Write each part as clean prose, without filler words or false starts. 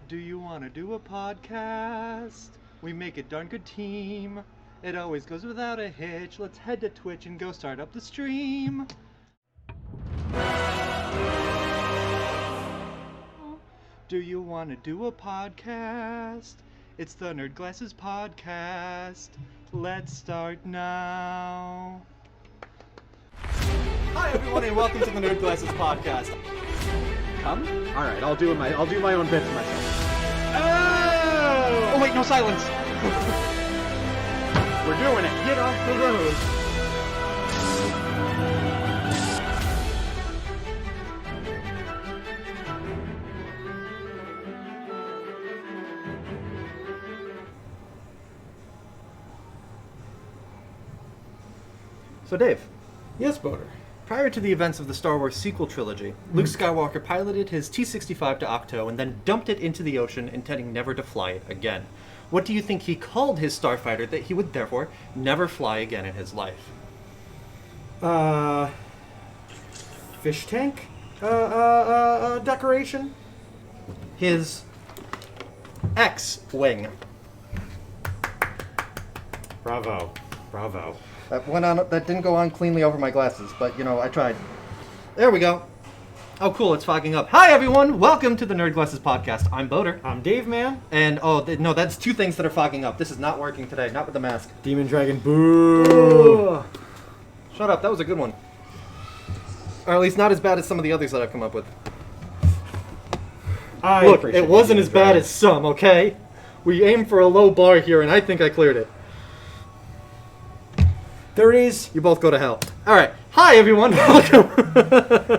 Do you want to do a podcast? We make a darn good team. It always goes without a hitch. Let's head to Twitch and go start up the stream. Do you want to do a podcast? It's the Nerd Glasses Podcast. Let's start now. Hi everyone and welcome to the Nerd Glasses Podcast. Come? Alright, I'll do my own bits myself. Oh wait, no silence. We're doing it. Get off the road. So Dave, Yes, Boater. prior to the events of the Star Wars sequel trilogy, Luke Skywalker piloted his T-65 to Octo and then dumped it into the ocean, intending never to fly it again. What do you think he called his starfighter that he would therefore never fly again in his life? Fish tank? Decoration? His X-wing. Bravo. That didn't go on cleanly over my glasses, but, you know, I tried. There we go. Oh, cool, it's fogging up. Hi, everyone! Welcome to the Nerd Glasses Podcast. I'm Boater. I'm Dave, man. And, no, that's two things that are fogging up. This is not working today, not with the mask. Demon Dragon, boo! Shut up, that was a good one. Or at least not as bad as some of the others that I've come up with. Look, it wasn't as bad as some, okay? We aimed for a low bar here, and I think I cleared it. You both go to hell. Alright, hi everyone, welcome!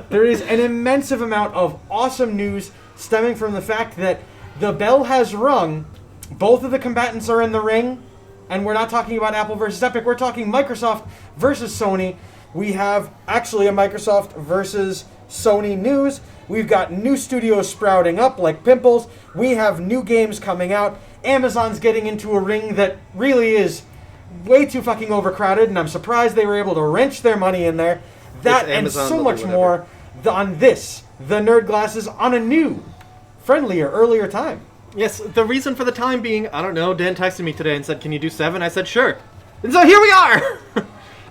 There is an immense amount of awesome news stemming from the fact that the bell has rung, both of the combatants are in the ring, and we're not talking about Apple versus Epic, we're talking Microsoft versus Sony. We have actually a Microsoft versus Sony news. We've got new studios sprouting up like pimples. We have new games coming out. Amazon's getting into a ring that really is way too fucking overcrowded, and I'm surprised they were able to wrench their money in there. That and so much more on this, the Nerd Glasses, on a new, friendlier, earlier time. Yes, the reason for the time being, I don't know, Dan texted me today and said, "Can you do 7?" I said, "Sure." And so here we are!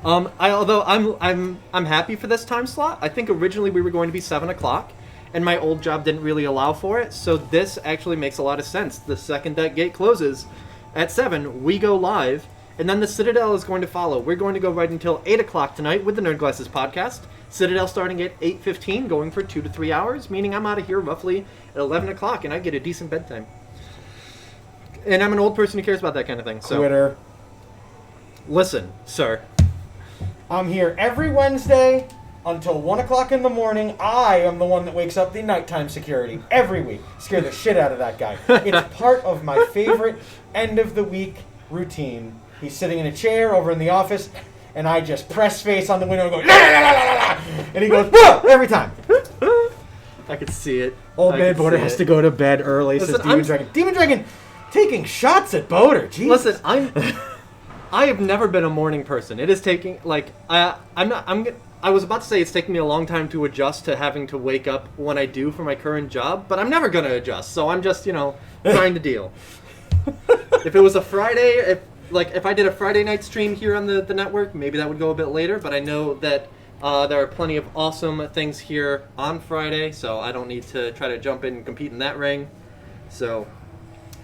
Although I'm happy for this time slot. I think originally we were going to be 7 o'clock, and my old job didn't really allow for it, so this actually makes a lot of sense. The second that gate closes at 7, we go live, and then the Citadel is going to follow. We're going to go right until 8 o'clock tonight with the Nerd Glasses Podcast. Citadel starting at 8:15, going for 2 to 3 hours, meaning I'm out of here roughly at 11 o'clock, and I get a decent bedtime. And I'm an old person who cares about that kind of thing. So, Twitter. Listen, sir. I'm here every Wednesday until 1 o'clock in the morning. I am the one that wakes up the nighttime security every week. Scare the shit out of that guy. It's part of my favorite end of the week routine. He's sitting in a chair over in the office, and I just press face on the window and go, la, la, la, la, la, la, and he goes, whoa, every time. I could see it. Old man Boater has to go to bed early, says Demon Dragon. Demon Dragon taking shots at Boater, Jesus. Listen, I have never been a morning person. It is taking, like, I was about to say it's taking me a long time to adjust to having to wake up when I do for my current job, but I'm never going to adjust, so I'm just, trying to deal. If it was a Friday, if I did a Friday night stream here on the network, maybe that would go a bit later, but I know that there are plenty of awesome things here on Friday, so I don't need to try to jump in and compete in that ring. So,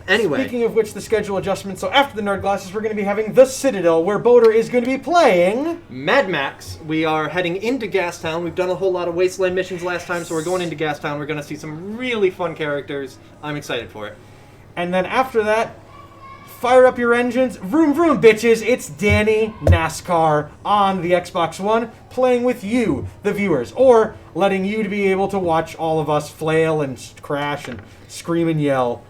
anyway. Speaking of which, the schedule adjustment, so after the Nerd Glasses, we're going to be having the Citadel, where Boater is going to be playing Mad Max. We are heading into Gastown. We've done a whole lot of Wasteland missions last time, so we're going into Gastown. We're going to see some really fun characters. I'm excited for it. And then after that, fire up your engines. Vroom, vroom, bitches. It's Danny NASCAR on the Xbox One, playing with you, the viewers, or letting you to be able to watch all of us flail and crash and scream and yell.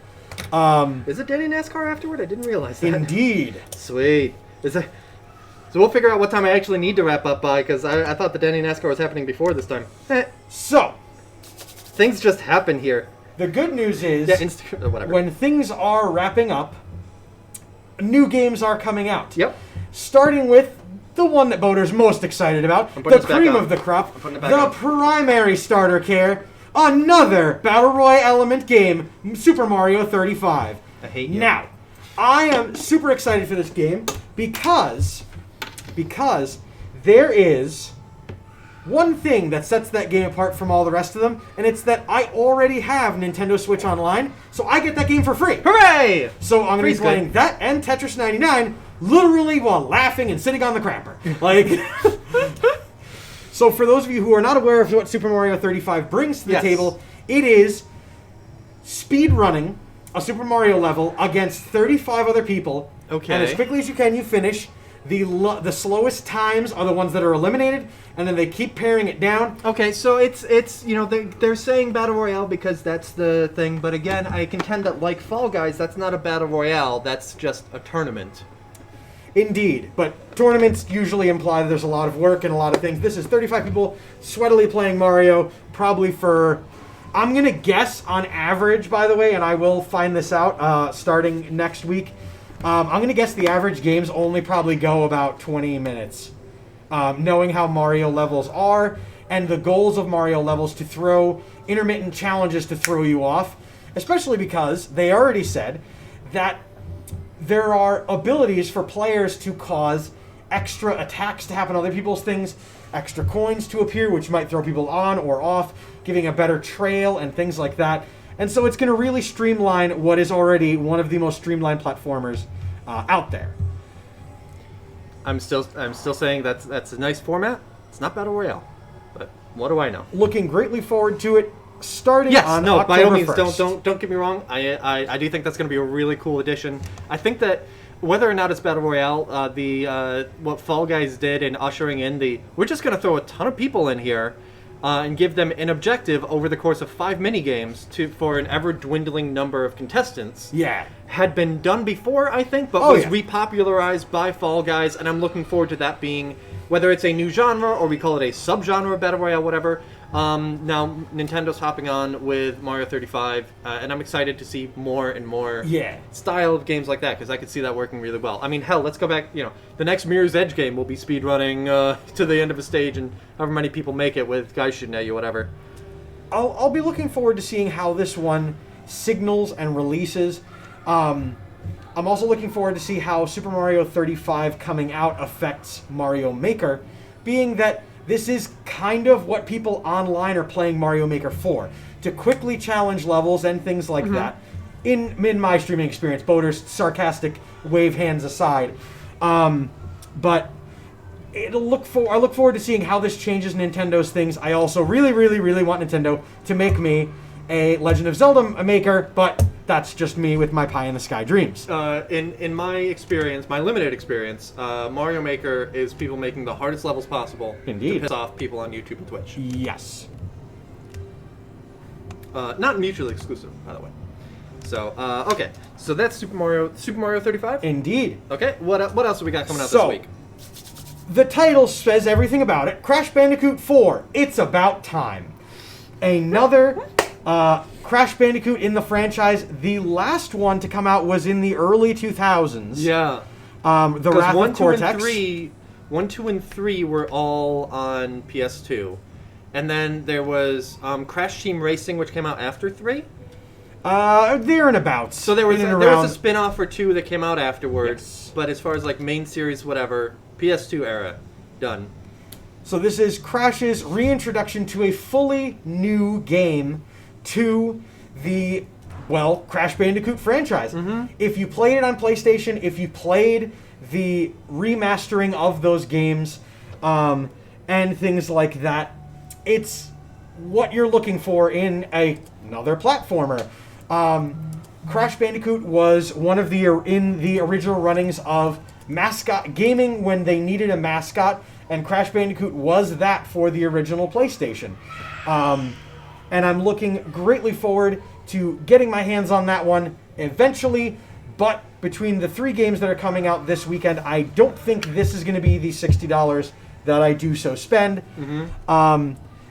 Is it Danny NASCAR afterward? I didn't realize that. Indeed. Sweet. So we'll figure out what time I actually need to wrap up by, because I thought the Danny NASCAR was happening before this time. So, things just happen here. The good news is, whatever. When things are wrapping up, new games are coming out. Yep. Starting with the one that Boater's most excited about, the cream of the crop, the primary starter care, another Battle Royale element game, Super Mario 35. I hate you. Now, I am super excited for this game because there is one thing that sets that game apart from all the rest of them, and it's that I already have Nintendo Switch Online, so I get that game for free. Hooray! So I'm going to be playing that and Tetris 99 literally while laughing and sitting on the crapper. Like, so for those of you who are not aware of what Super Mario 35 brings to the table, it is speed running a Super Mario level against 35 other people. Okay. And as quickly as you can, you finish. The slowest times are the ones that are eliminated, and then they keep paring it down. Okay, so it's you know, they're saying Battle Royale because that's the thing, but again, I contend that like Fall Guys, that's not a Battle Royale, that's just a tournament. Indeed, but tournaments usually imply that there's a lot of work and a lot of things. This is 35 people sweatily playing Mario, probably for, I'm going to guess on average, by the way, and I will find this out starting next week. I'm going to guess the average games only probably go about 20 minutes. Knowing how Mario levels are and the goals of Mario levels to throw intermittent challenges to throw you off, especially because they already said that there are abilities for players to cause extra attacks to happen on other people's things, extra coins to appear, which might throw people on or off, giving a better trail and things like that. And so it's going to really streamline what is already one of the most streamlined platformers out there. I'm still saying that's a nice format. It's not Battle Royale, but what do I know? Looking greatly forward to it. Starting on October by all means, 1st. don't get me wrong. I do think that's going to be a really cool addition. I think that whether or not it's Battle Royale, what Fall Guys did in ushering in we're just going to throw a ton of people in here. And give them an objective over the course of 5 mini-games for an ever-dwindling number of contestants. Yeah. Had been done before, I think, but was repopularized by Fall Guys, and I'm looking forward to that being, whether it's a new genre or we call it a subgenre of Battle Royale, whatever. Now, Nintendo's hopping on with Mario 35, and I'm excited to see more and more style of games like that, because I could see that working really well. I mean, hell, let's go back, the next Mirror's Edge game will be speedrunning to the end of a stage, and however many people make it with guys shooting at you, whatever. I'll be looking forward to seeing how this one signals and releases. I'm also looking forward to see how Super Mario 35 coming out affects Mario Maker, being that this is kind of what people online are playing Mario Maker for, to quickly challenge levels and things like that. In my streaming experience, Boater's sarcastic wave hands aside. But I look forward to seeing how this changes Nintendo's things. I also really, really, really want Nintendo to make me a Legend of Zelda maker, but that's just me with my pie-in-the-sky dreams. In my experience, my limited experience, Mario Maker is people making the hardest levels possible Indeed. to piss off people on YouTube and Twitch. Yes. Not mutually exclusive, by the way. So, okay. So that's Super Mario 35? Indeed. Okay, what else have we got coming out this week? The title says everything about it. Crash Bandicoot 4, It's About Time. Another Crash Bandicoot in the franchise. The last one to come out was in the early 2000s. Yeah. The Wrath of Cortex. 1, 2, and 3 were all on PS2. And then there was Crash Team Racing, which came out after 3. There and about. So there was a spin-off or 2 that came out afterwards. Yes. But as far as like main series, whatever, PS2 era, done. So this is Crash's reintroduction to a fully new game to the, Crash Bandicoot franchise. If you played it on PlayStation, if you played the remastering of those games, and things like that, it's what you're looking for in another platformer. Crash Bandicoot was one of in the original runnings of mascot gaming when they needed a mascot, and Crash Bandicoot was that for the original PlayStation. And I'm looking greatly forward to getting my hands on that one eventually, but between the 3 games that are coming out this weekend, I don't think this is going to be the $60 that I do so spend.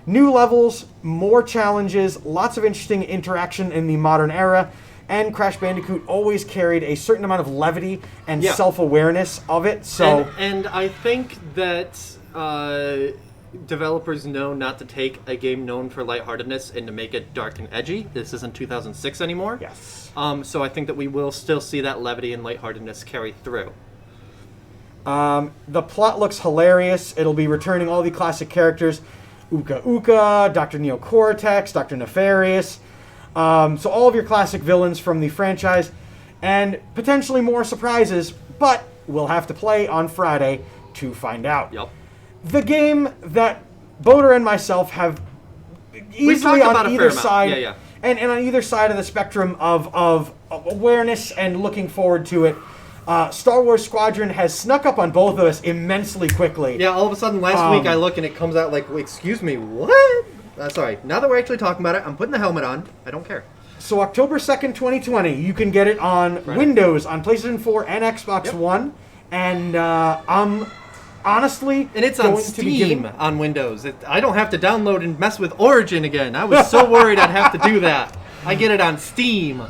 New levels, more challenges, lots of interesting interaction in the modern era, and Crash Bandicoot always carried a certain amount of levity and self-awareness of it. So, and I think that developers know not to take a game known for lightheartedness and to make it dark and edgy. This isn't 2006 anymore. Yes. So I think that we will still see that levity and lightheartedness carry through. The plot looks hilarious. It'll be returning all the classic characters. Uka Uka, Dr. Neo Cortex, Dr. Nefarious. So all of your classic villains from the franchise. And potentially more surprises, but we'll have to play on Friday to find out. Yep. The game that Boder and myself have easily talked about on a either fair amount. side, Yeah. and on either side of the spectrum of awareness and looking forward to it, Star Wars Squadron has snuck up on both of us immensely quickly. Yeah, all of a sudden last week I look and it comes out like, excuse me, what? Sorry, now that we're actually talking about it, I'm putting the helmet on. I don't care. So October 2nd, 2020, you can get it on Windows, on PlayStation 4 and Xbox One, and I'm honestly and it's on Steam on Windows. I don't have to download and mess with Origin again. I was so worried I'd have to do that. I get it on Steam.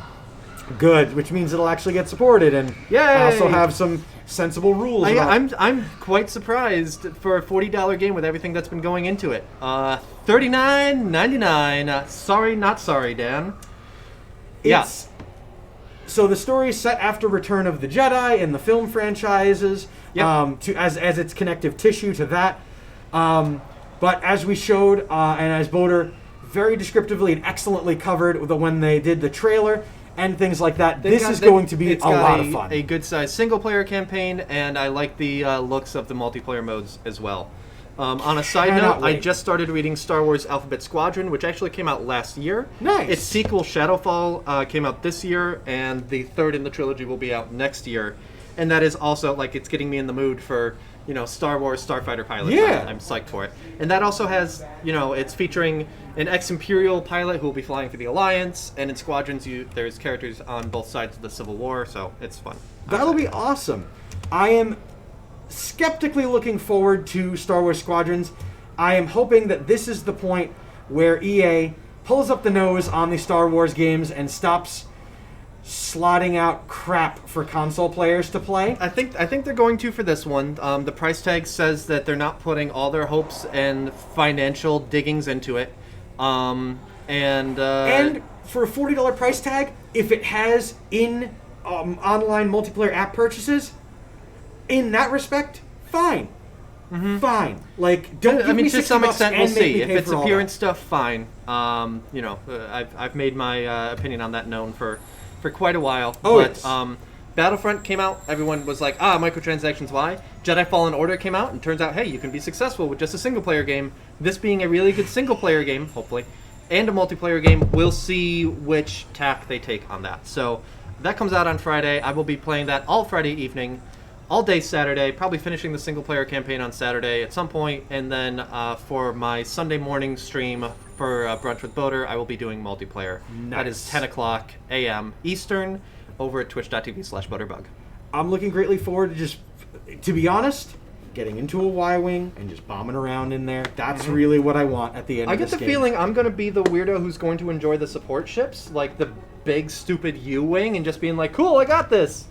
Good, which means it'll actually get supported and also have some sensible rules. I'm quite surprised for a $40 game with everything that's been going into it. $39.99. Sorry, not sorry, Dan. So the story is set after Return of the Jedi and the film franchises, as its connective tissue to that. But as we showed, and as Boder very descriptively and excellently covered when they did the trailer and things like that, this is going to be a lot of fun. A good-sized single-player campaign, and I like the looks of the multiplayer modes as well. On a side note, I just started reading Star Wars Alphabet Squadron, which actually came out last year. Nice. Its sequel, Shadowfall, came out this year, and the third in the trilogy will be out next year. And that is also, it's getting me in the mood for, Star Wars Starfighter pilots. Yeah. I'm psyched for it. And that also has, it's featuring an ex-Imperial pilot who will be flying for the Alliance, and in Squadrons, there's characters on both sides of the Civil War, so it's fun. That'll be awesome. I am skeptically looking forward to Star Wars Squadrons. I am hoping that this is the point where EA pulls up the nose on the Star Wars games and stops slotting out crap for console players to play. I think they're going to for this one. The price tag says that they're not putting all their hopes and financial diggings into it. And for a $40 price tag, if it has in online multiplayer app purchases, in that respect, fine. Mm-hmm. Fine. Don't give me to some extent, we'll see. If it's appearance stuff, fine. I've made my opinion on that known for quite a while. Battlefront came out. Everyone was like, microtransactions, why? Jedi Fallen Order came out, and turns out, hey, you can be successful with just a single-player game. This being a really good single-player game, hopefully, and a multiplayer game, we'll see which tack they take on that. So that comes out on Friday. I will be playing that all Friday evening, all day Saturday, probably finishing the single-player campaign on Saturday at some point, and then for my Sunday morning stream for Brunch with Boder, I will be doing multiplayer. Nice. That is 10 o'clock a.m. Eastern over at twitch.tv/ButterBug. I'm looking greatly forward to to be honest, getting into a Y-Wing and just bombing around in there. That's really what I want at the end of this game. I get the feeling I'm going to be the weirdo who's going to enjoy the support ships, like the big, stupid U-Wing, and just being like, cool, I got this.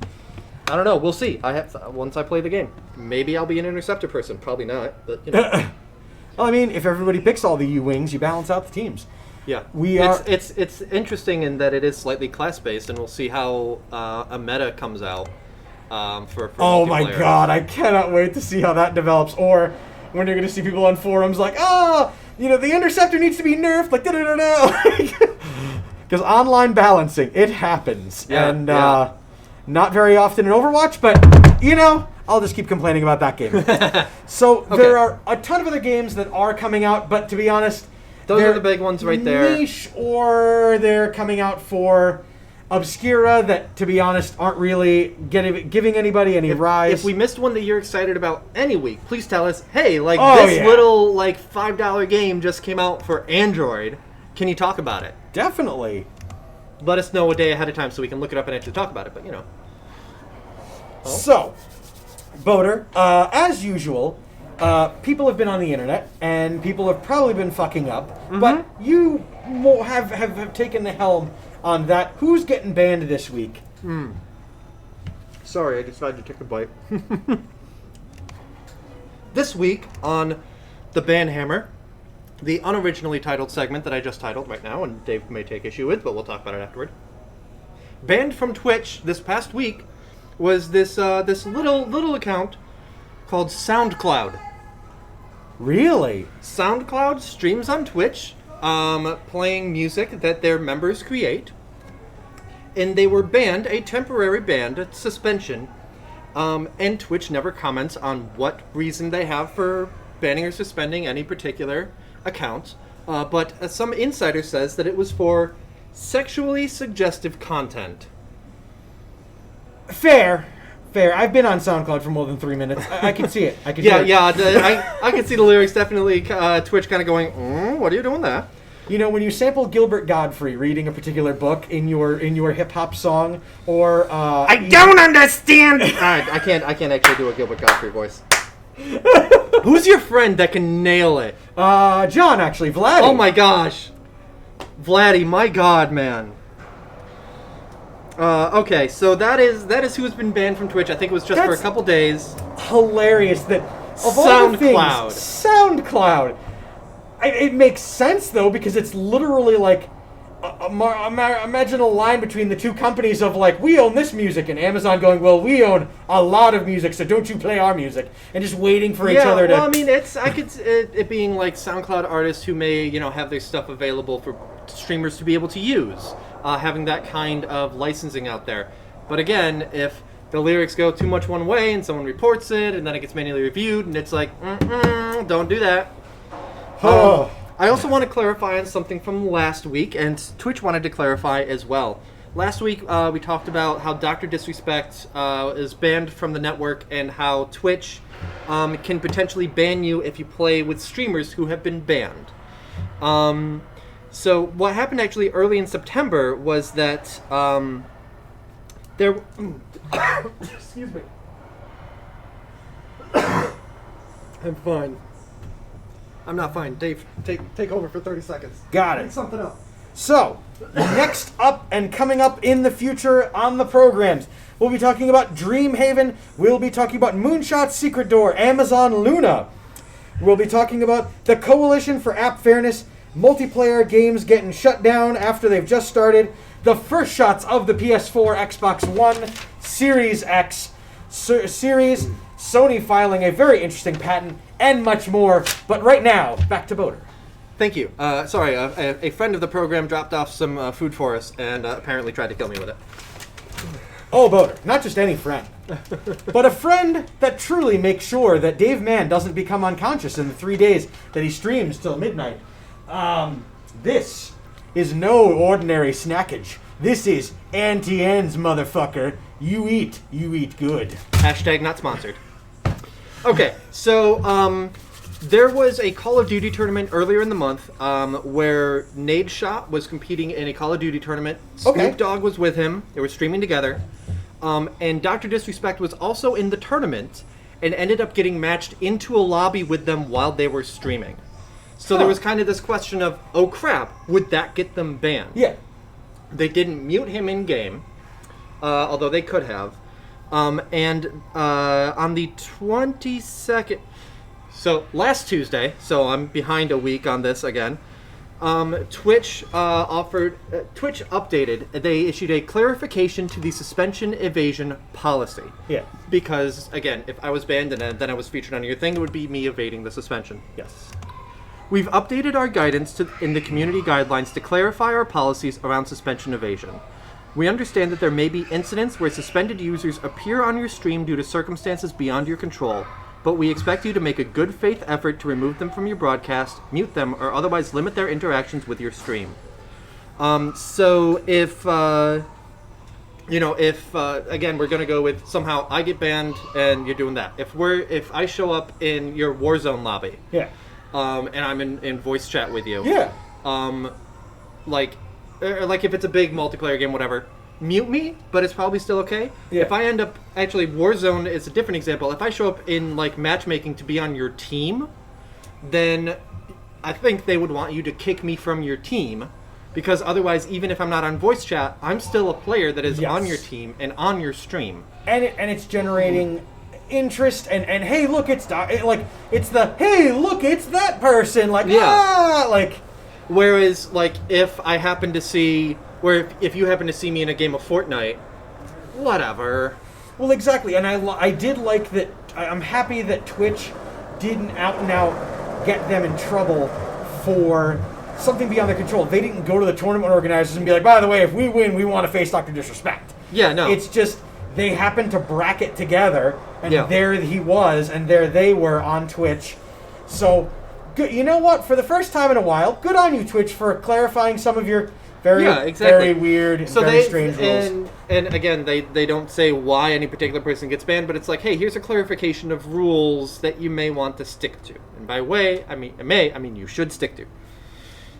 I don't know. We'll see. Once I play the game. Maybe I'll be an interceptor person. Probably not, but Well, I mean, if everybody picks all the U-Wings, you balance out the teams. Yeah, it's interesting in that it is slightly class-based, and we'll see how a meta comes out for oh my god, I cannot wait to see how that develops. Or when you're going to see people on forums like, the interceptor needs to be nerfed, like da-da-da-da. Because online balancing, it happens. Yeah, not very often in Overwatch, but, I'll just keep complaining about that game. So there are a ton of other games that are coming out, but to be honest, those are the big ones right there. Niche, or they're coming out for Obscura that, to be honest, aren't really giving anybody any rise. If we missed one that you're excited about any week, please tell us, hey, little $5 game just came out for Android. Can you talk about it? Definitely. Let us know a day ahead of time so we can look it up and actually talk about it, but So, Boder, as usual, people have been on the internet, and people have probably been fucking up, but you have taken the helm on that. Who's getting banned this week? Sorry, I decided to take a bite. This week on the Banhammer, the unoriginally titled segment that I just titled right now, and Dave may take issue with, but we'll talk about it afterward. Banned from Twitch this past week was this little account called SoundCloud. Really? SoundCloud streams on Twitch, playing music that their members create, and they were banned, a temporary ban, a suspension, and Twitch never comments on what reason they have for banning or suspending any particular account, but some insider says that it was for sexually suggestive content. Fair. I've been on SoundCloud for more than 3 minutes. I can see it. I can. I can see the lyrics definitely. Twitch kind of going, "What are you doing there?" You know, when you sample Gilbert Godfrey reading a particular book in your hip hop song, or I don't understand. All right, I can't actually do a Gilbert Godfrey voice. Who's your friend that can nail it? John, actually, Vladdy. Oh my gosh, Vladdy, my God, man. Okay, so that is who's been banned from Twitch. I think it was just for a couple days. Hilarious that of all the things, SoundCloud. It makes sense though, because it's literally like imagine a line between the two companies of like, we own this music, and Amazon going, well, we own a lot of music, so don't you play our music, and just waiting for each other to. Well, I mean, it being like SoundCloud artists who may have their stuff available for streamers to be able to use, having that kind of licensing out there. But again, if the lyrics go too much one way and someone reports it, and then it gets manually reviewed, and it's like, don't do that. I also want to clarify on something from last week, and Twitch wanted to clarify as well. Last week, we talked about how Dr. Disrespect is banned from the network, and how Twitch can potentially ban you if you play with streamers who have been banned. So what happened actually early in September was that there... Excuse me. I'm fine. I'm not fine. Dave, take over for 30 seconds. Got it. Pick something up. So, next up and coming up in the future on the programs, we'll be talking about Dreamhaven. We'll be talking about Moonshot Secret Door, Amazon Luna. We'll be talking about the Coalition for App Fairness, multiplayer games getting shut down after they've just started, the first shots of the PS4, Xbox One, Series X, Series, Sony filing a very interesting patent, and much more. But right now, back to Boater. Thank you. Sorry, a friend of the program dropped off some food for us and apparently tried to kill me with it. Oh, Boater, not just any friend, but a friend that truly makes sure that Dave Mann doesn't become unconscious in the 3 days that he streams till midnight. This is no ordinary snackage. This is Auntie Anne's, motherfucker. You eat good. Hashtag not sponsored. Okay, so there was a Call of Duty tournament earlier in the month where Nadeshot was competing in a Call of Duty tournament. Snoop Dogg was with him. They were streaming together. And Dr. Disrespect was also in the tournament and ended up getting matched into a lobby with them while they were streaming. So there was kind of this question of, oh crap, would that get them banned? Yeah. They didn't mute him in-game, although they could have. And on the 22nd, so last Tuesday, so I'm behind a week on this again, Twitch updated, they issued a clarification to the suspension evasion policy. Yeah. Because, again, if I was banned and then I was featured on your thing, it would be me evading the suspension. Yes. We've updated our guidance in the community guidelines to clarify our policies around suspension evasion. We understand that there may be incidents where suspended users appear on your stream due to circumstances beyond your control, but we expect you to make a good faith effort to remove them from your broadcast, mute them, or otherwise limit their interactions with your stream. So if again, we're gonna go with somehow I get banned and you're doing that. If I show up in your Warzone lobby, yeah, and I'm in voice chat with you, yeah, like if it's a big multiplayer game, whatever, mute me, but it's probably still okay. Yeah. If I end up, actually, Warzone is a different example. If I show up in, like, matchmaking to be on your team, then I think they would want you to kick me from your team, because otherwise, even if I'm not on voice chat, I'm still a player that is on your team and on your stream. And it's generating interest and hey, look, it's the hey, look, it's that person. Like, Yeah. like. Whereas, like, if you happen to see me in a game of Fortnite, whatever. Well, exactly, and I did like that. I'm happy that Twitch didn't out and out get them in trouble for something beyond their control. They didn't go to the tournament organizers and be like, by the way, if we win, we want to face Dr. Disrespect. Yeah, no. It's just they happened to bracket together, and Yeah. there he was, and there they were on Twitch. So, good. You know what? For the first time in a while, good on you, Twitch, for clarifying some of your very weird, very strange rules. And again, they don't say why any particular person gets banned, but it's like, hey, here's a clarification of rules that you may want to stick to. And by way, I mean you should stick to.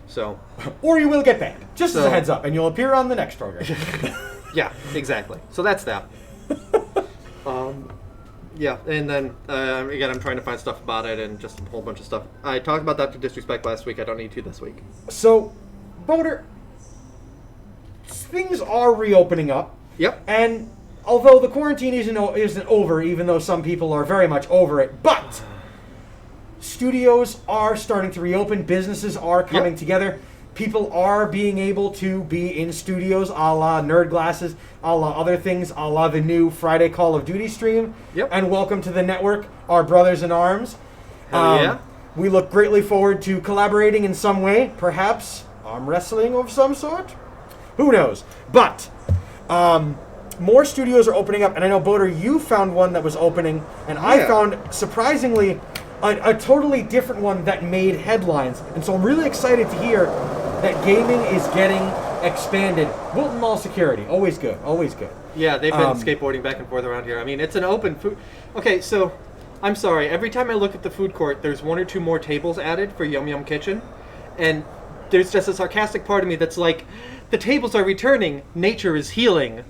So, or you will get banned. Just as a heads up, and you'll appear on the next program. yeah, exactly. So that's that. Yeah, and then again, I'm trying to find stuff about it and just a whole bunch of stuff. I talked about Dr. Disrespect last week. I don't need to this week. So, Boater, things are reopening up. Yep. And although the quarantine isn't over, even though some people are very much over it, but studios are starting to reopen. Businesses are coming together. People are being able to be in studios, a la Nerd Glasses, a la other things, a la the new Friday Call of Duty stream. Yep. And welcome to the network, our brothers in arms. Yeah. We look greatly forward to collaborating in some way, perhaps arm wrestling of some sort. Who knows? But more studios are opening up, and I know, Boater, you found one that was opening, and I found, surprisingly, a totally different one that made headlines. And so I'm really excited to hear that gaming is getting expanded. Wilton Mall security, always good, always good. Yeah, they've been skateboarding back and forth around here. I mean, it's an open food... Okay, so, I'm sorry. Every time I look at the food court, there's one or two more tables added for Yum Yum Kitchen. And there's just a sarcastic part of me that's like, the tables are returning. Nature is healing.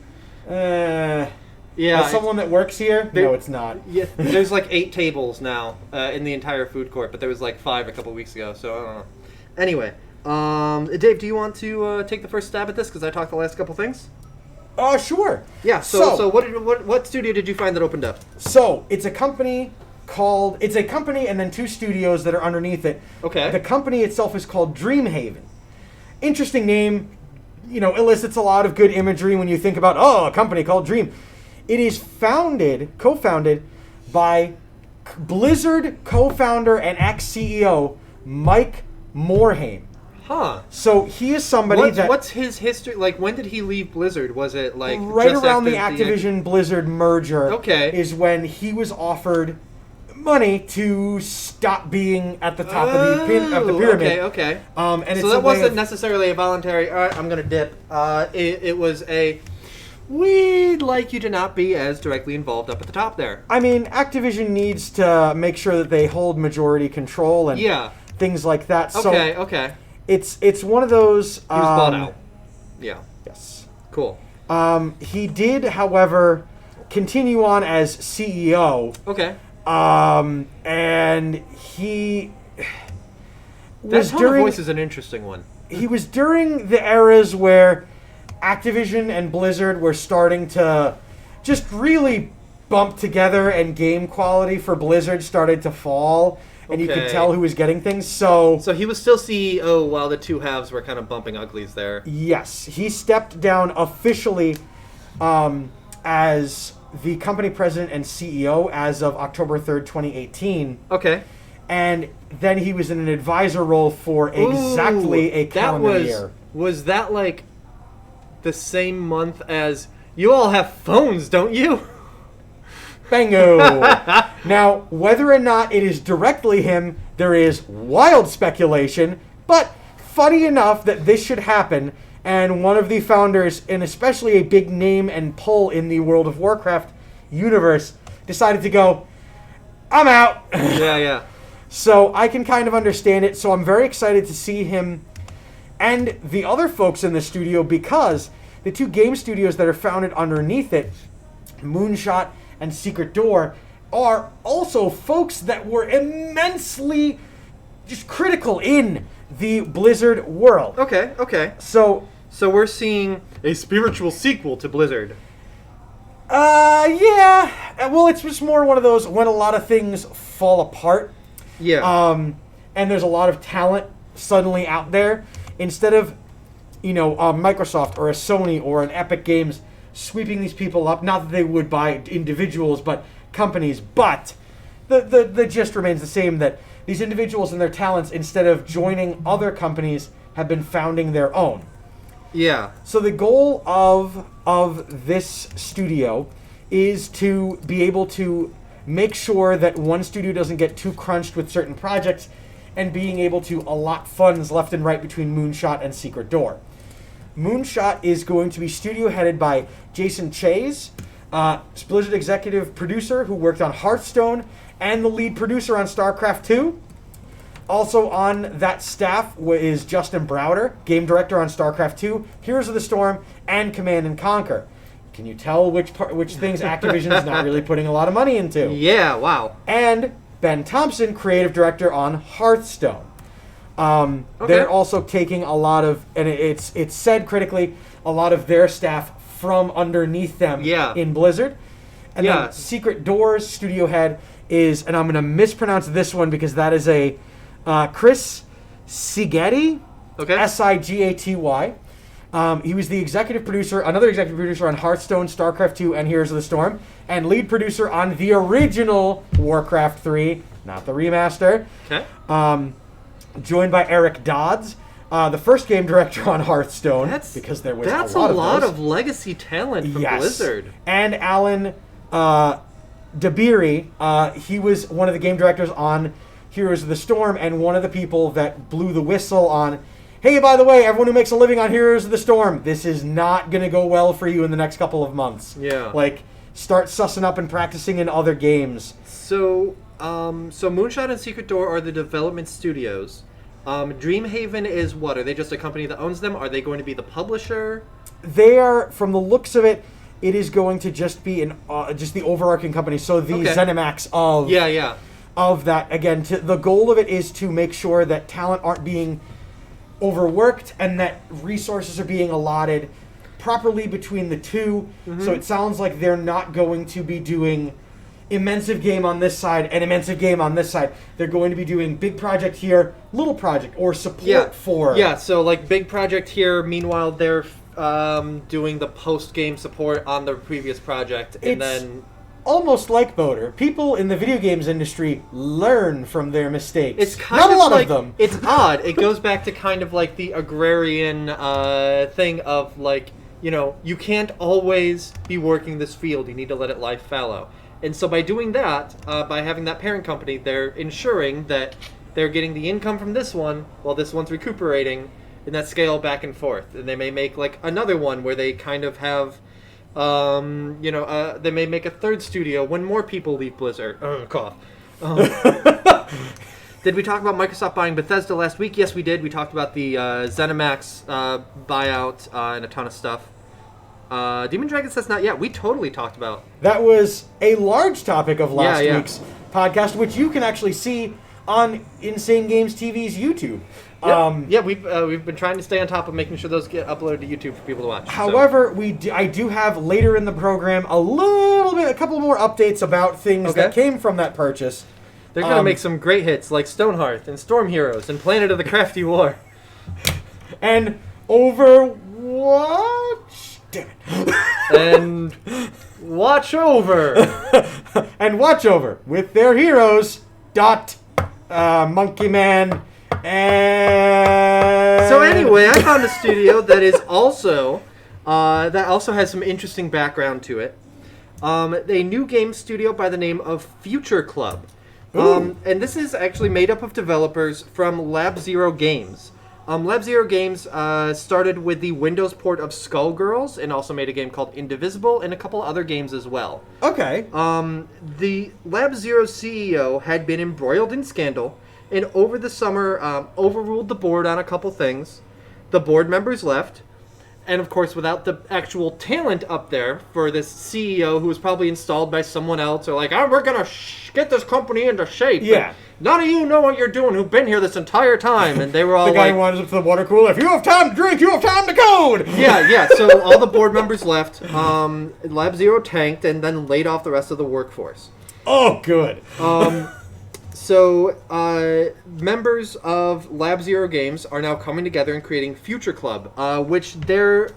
Yeah. As someone that works here? No, it's not. Yeah, there's like 8 tables now in the entire food court, but there was like 5 a couple weeks ago, so I don't know. Anyway, Dave, do you want to take the first stab at this? Because I talked the last couple things. Sure. Yeah. So what studio did you find that opened up? So it's a company and then 2 studios that are underneath it. Okay. The company itself is called Dreamhaven. Interesting name. You know, elicits a lot of good imagery when you think about a company called Dream. It is co-founded by Blizzard co-founder and ex-CEO Mike Morhaime. Huh. So he is somebody what's his history? Like, when did he leave Blizzard? Was it like right just around the after Activision Blizzard merger? Okay. Is when he was offered money to stop being at the top of the pyramid. Okay. And it's so that wasn't necessarily a voluntary. All right, I'm gonna dip. It was a. We'd like you to not be as directly involved up at the top there. I mean, Activision needs to make sure that they hold majority control and things like that. Okay. It's one of those. He was bought out. Yeah. Yes. Cool. He did, however, continue on as CEO. Okay. And he was that tone of voice is an interesting one. He was during the eras where Activision and Blizzard were starting to just really bump together, and game quality for Blizzard started to fall, and you could tell who was getting things. So he was still CEO while the two halves were kind of bumping uglies there. Yes, he stepped down officially as the company president and CEO as of October 3rd, 2018. Okay. And then he was in an advisor role for exactly a calendar year. Was that like the same month as you all have phones, don't you? Bingo! Now, whether or not it is directly him, there is wild speculation, but funny enough that this should happen, and one of the founders, and especially a big name and pull in the World of Warcraft universe, decided to go, I'm out! Yeah. So I can kind of understand it, so I'm very excited to see him and the other folks in the studio, because the 2 game studios that are founded underneath it, Moonshot and Secret Door, are also folks that were immensely just critical in the Blizzard world. Okay. So we're seeing a spiritual sequel to Blizzard. Yeah. Well, it's just more one of those when a lot of things fall apart. Yeah. And there's a lot of talent suddenly out there. Instead of, Microsoft or a Sony or an Epic Games sweeping these people up, not that they would by individuals, but companies. But the gist remains the same, that these individuals and their talents, instead of joining other companies, have been founding their own. Yeah. So the goal of this studio is to be able to make sure that one studio doesn't get too crunched with certain projects, and being able to allot funds left and right between Moonshot and Secret Door. Moonshot is going to be studio headed by Jason Chase, Blizzard executive producer who worked on Hearthstone and the lead producer on StarCraft 2. Also on that staff is Justin Browder, game director on StarCraft 2, Heroes of the Storm, and Command and Conquer. Can you tell which things Activision is not really putting a lot of money into? Yeah, wow. And Ben Thompson, creative director on Hearthstone. Okay. They're also taking a lot of, and it's said critically, a lot of their staff from underneath them in Blizzard. And then Secret Doors studio head is, and I'm going to mispronounce this one because that is a Chris Sigaty, Sigaty. He was the executive producer, another executive producer on Hearthstone, StarCraft 2, and Heroes of the Storm, and lead producer on the original Warcraft 3, not the remaster. Okay. Joined by Eric Dodds, the first game director on Hearthstone, because there was that's a lot of legacy talent from Blizzard. And Alan Dabiri, he was one of the game directors on Heroes of the Storm, and one of the people that blew the whistle on, hey, by the way, everyone who makes a living on Heroes of the Storm, this is not going to go well for you in the next couple of months. Yeah. Like, start sussing up and practicing in other games. So Moonshot and Secret Door are the development studios. Dreamhaven is what? Are they just a company that owns them? Are they going to be the publisher? They are, from the looks of it, it is going to just be just the overarching company. So the ZeniMax of that. Again, the goal of it is to make sure that talent aren't being overworked and that resources are being allotted properly between the two. Mm-hmm. So it sounds like they're not going to be doing immensive game on this side and immensive game on this side. They're going to be doing big project here, little project, or support for... Yeah, so like big project here, meanwhile they're doing the post-game support on the previous project, and then... almost like Boater. People in the video games industry learn from their mistakes. It's kind not of a lot like, of them. It's odd. It goes back to kind of like the agrarian thing of like, you can't always be working this field. You need to let it lie fallow. And so by doing that, by having that parent company, they're ensuring that they're getting the income from this one while this one's recuperating, and that scale back and forth. And they may make like another one where they kind of have... they may make a third studio when more people leave Blizzard. Cough. Did we talk about Microsoft buying Bethesda last week? Yes, we did. We talked about the ZeniMax buyout and a ton of stuff. Demon Dragon says not yet. We totally talked about. That was a large topic of last week's podcast, which you can actually see on Insane Games TV's YouTube. We've been trying to stay on top of making sure those get uploaded to YouTube for people to watch. However, I do have later in the program a couple more updates about things that came from that purchase. They're going to make some great hits like Stonehearth and Storm Heroes and Planet of the Crafty War. And Overwatch? Damn it. And Watch Over. And Watch Over with their heroes, Monkey Man, and... So anyway, I found a studio that is also has some interesting background to it. A new game studio by the name of Future Club. And this is actually made up of developers from Lab Zero Games. Lab Zero Games started with the Windows port of Skullgirls and also made a game called Indivisible and a couple other games as well. Okay. The Lab Zero CEO had been embroiled in scandal and over the summer overruled the board on a couple things. The board members left, And of course, without the actual talent up there for this CEO who was probably installed by someone else, or like, oh, we're gonna get this company into shape. Yeah. And none of you know what you're doing who've been here this entire time. And they were all The guy like, who wanders up to the water cooler. If you have time to drink, you have time to code. yeah. So all the board members left. Lab Zero tanked and then laid off the rest of the workforce. Oh, good. So, members of Lab Zero Games are now coming together and creating Future Club, which they're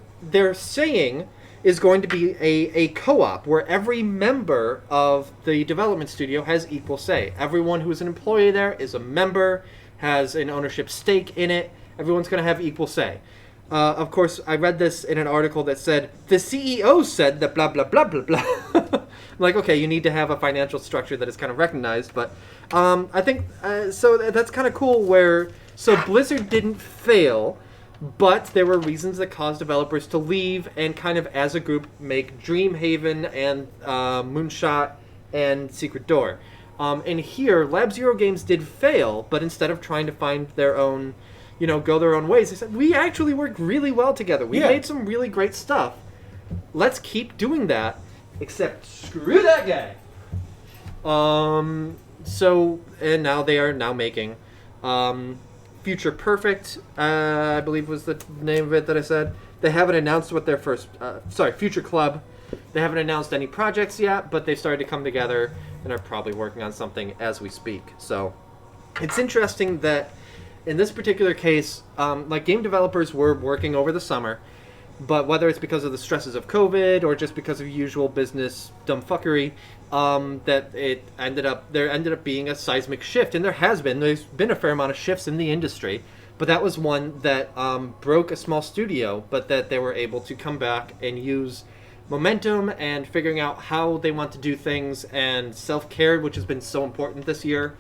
saying is going to be a co-op where every member of the development studio has equal say. Everyone who is an employee there is a member, has an ownership stake in it. Everyone's going to have equal say. Of course, I read this in an article that said, the CEO said that blah, blah, blah, blah, blah. Like, okay, you need to have a financial structure that is kind of recognized, but I think, so that's kind of cool where, so Blizzard didn't fail, but there were reasons that caused developers to leave and kind of as a group make Dreamhaven and Moonshot and Secret Door. And here, Lab Zero Games did fail, but instead of trying to find their own, go their own ways, they said, we actually work really well together. We made some really great stuff. Let's keep doing that. Except screw that guy. So and now they are making Future Perfect. I believe was the name of it that I said. They haven't announced what their first. Future Club. They haven't announced any projects yet, but they've started to come together and are probably working on something as we speak. So it's interesting that in this particular case, like game developers were working over the summer. But whether it's because of the stresses of COVID or just because of usual business dumbfuckery, that there ended up being a seismic shift, and there's been a fair amount of shifts in the industry, but that was one that broke a small studio, but that they were able to come back and use momentum and figuring out how they want to do things and self-care, which has been so important this year.